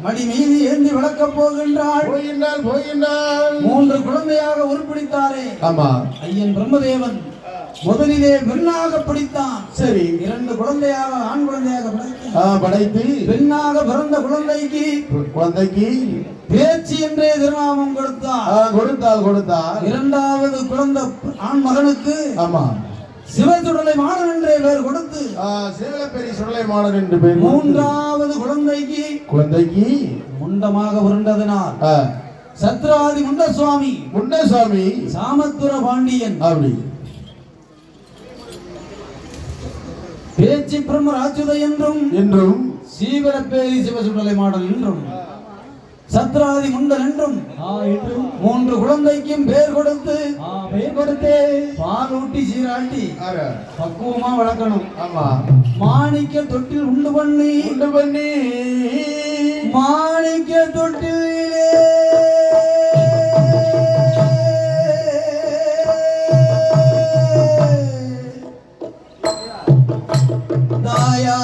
மடி மீது ஏந்தி விளக்கப் போகின்றாள். 3 குழந்தையாக உருப்பிடித்தாரே. ஆமா. ஐயன் பிரம்மதேவன் முதலிலே பெண்ணாக பிடித்தான். சரி. 2 குழந்தையாக ஆண் குழந்தையாக படைத்து பெண்ணாக பிறந்த குழந்தைக்கு பேச்சு என்றே திருநாமம் கொடுத்தார். 2வது குழந்தை ஆண் மகனுக்கு ஆமா சிவசுடலை மாடன் என்றே பெயர் கொடுத்து சிவலப்பெரி சுடலை மாடன் என்று பெயர். 3வது குழந்தைக்கு முண்டமாக உருண்டதனால் சத்ராதி முண்டசுவாமி சாமத்துர பாண்டியன் அப்படி பேச்சு பிரம்ம ராஜுத என்றும் சீவலப்பேரி சிவசுடலை மாடன் என்றும் சத்ராதி முண்டன் என்றும் 3 குழந்தைக்கும் பேர் கொடுத்து பால் ஊட்டி சீராட்டி பக்குவமா வளர்க்கணும். ஆமா. மாணிக்க தொட்டில் உண்டு பண்ணி மாணிக்க தொட்டிலே தாயா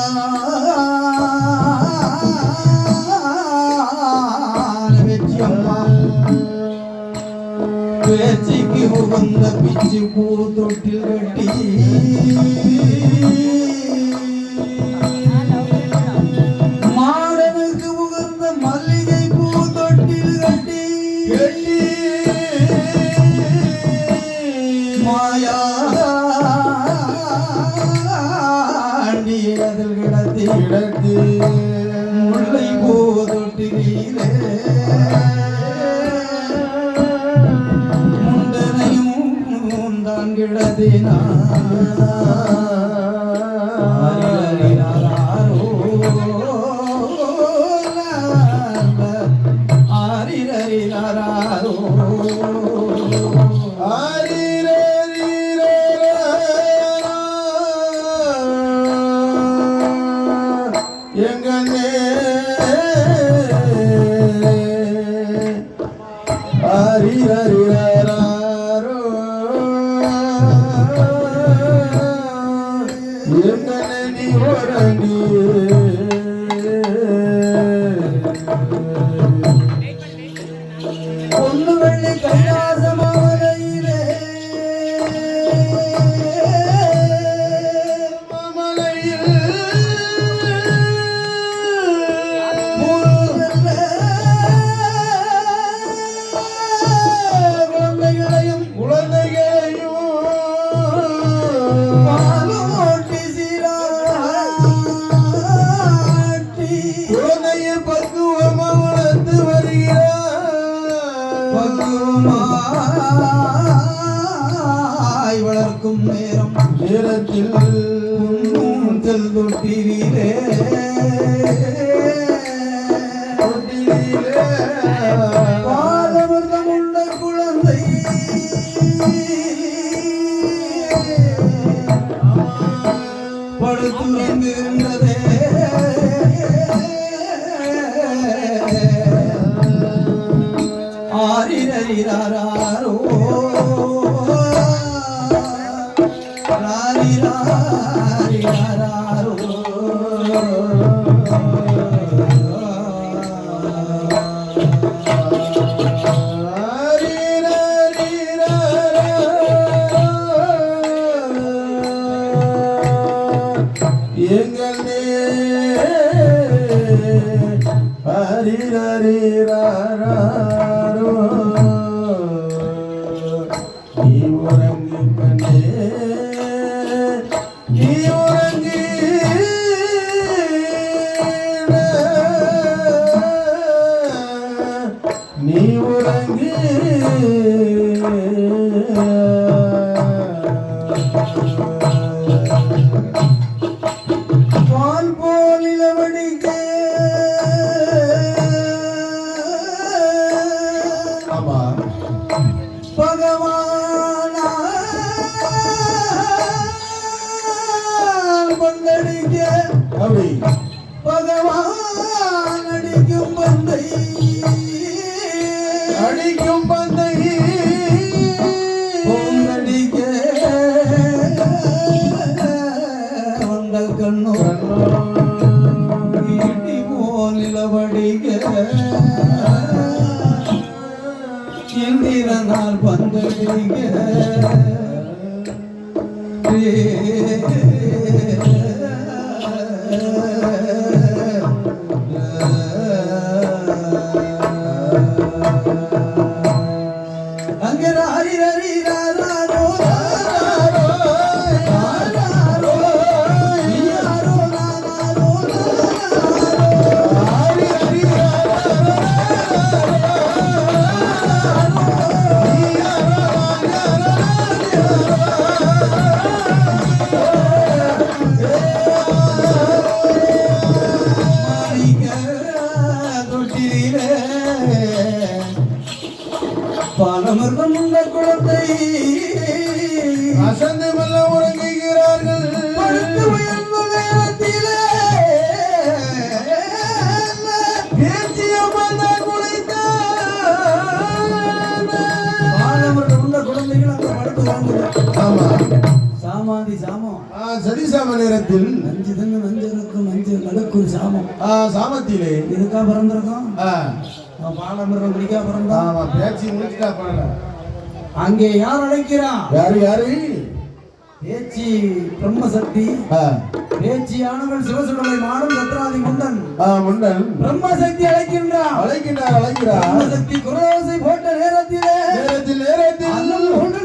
பிச்சி பூ தொட்டில் கட்டி மாடனுக்கு உகந்த மல்லிகை பூ தொட்டில் கட்டி மாயாண்டி அதில் கிடத்தி முல்லை பூ தொட்டிலே முண்டனையும் தான் கிடத்தினா பொண்ணு வெள்ளி கைலாசமாலையிலே மாமலையில் குழந்தைகளையும் பாலும் ஓட்டி சீராட்டி குழந்தைய பக்குவமா வளர்த்து வருகிறாய் வளர்க்கும் நேரத்தில் தொட்டிலே பாலமிர்தம் உள்ள குழந்தை படுத்துறங்குகின்றதே ஆரிரரிராரோ ராரிராரிராரோ எங்களே ஹரிரரிராரோ நீ உறங்கு கண்ணே நீ உறங்கு நீ உறங்கு பால் போல் இளவடிக்க பகவான பந்தடிக்க அப்படி பகவான் அடிக்கும் பந்தை பொங்கடிக்க வந்த கண்ணு இடி போல் இளவடிக்க இந்திரனால் பந்தடிக்க அங்கே ராரிரரிராரோ பாலமிர்தம் உள்ள குழந்தை அசந்து மெல்ல உறங்குகிறார்கள் படுத்து உயர்ந்த நேரத்திலே பேச்சிய மந்த குளித்த பாலமிர்தம் உள்ள குழந்தைகள் அங்க படுத்து வாங்குது ஆமா சாமாதி சாமம் சரி சாம நேரத்தில் நஞ்சு தங்க நஞ்சருக்கும் நஞ்சு நடுக்கு சாமம் சாமத்திலே இதுக்கா பிறந்திருக்கோம் பாலமிரம் குடிக்கா பிறந்தா பேச்சு முடிச்சுட்டா பாருங்க அங்கே யார் அழைக்கிறான்? யாரு யாரு? பேச்சி பிரம்மசக்தி, பேச்சியானவள் சிவசுடலை மாடும் சத்ராதி முண்டன். முண்டன் பிரம்மசக்தி அழைக்கின்றான். அழைக்கிறார். பிரம்மசக்தி குரலோசை போட்ட நேரத்தில் நேரத்தில் அல்லல் ஒன்று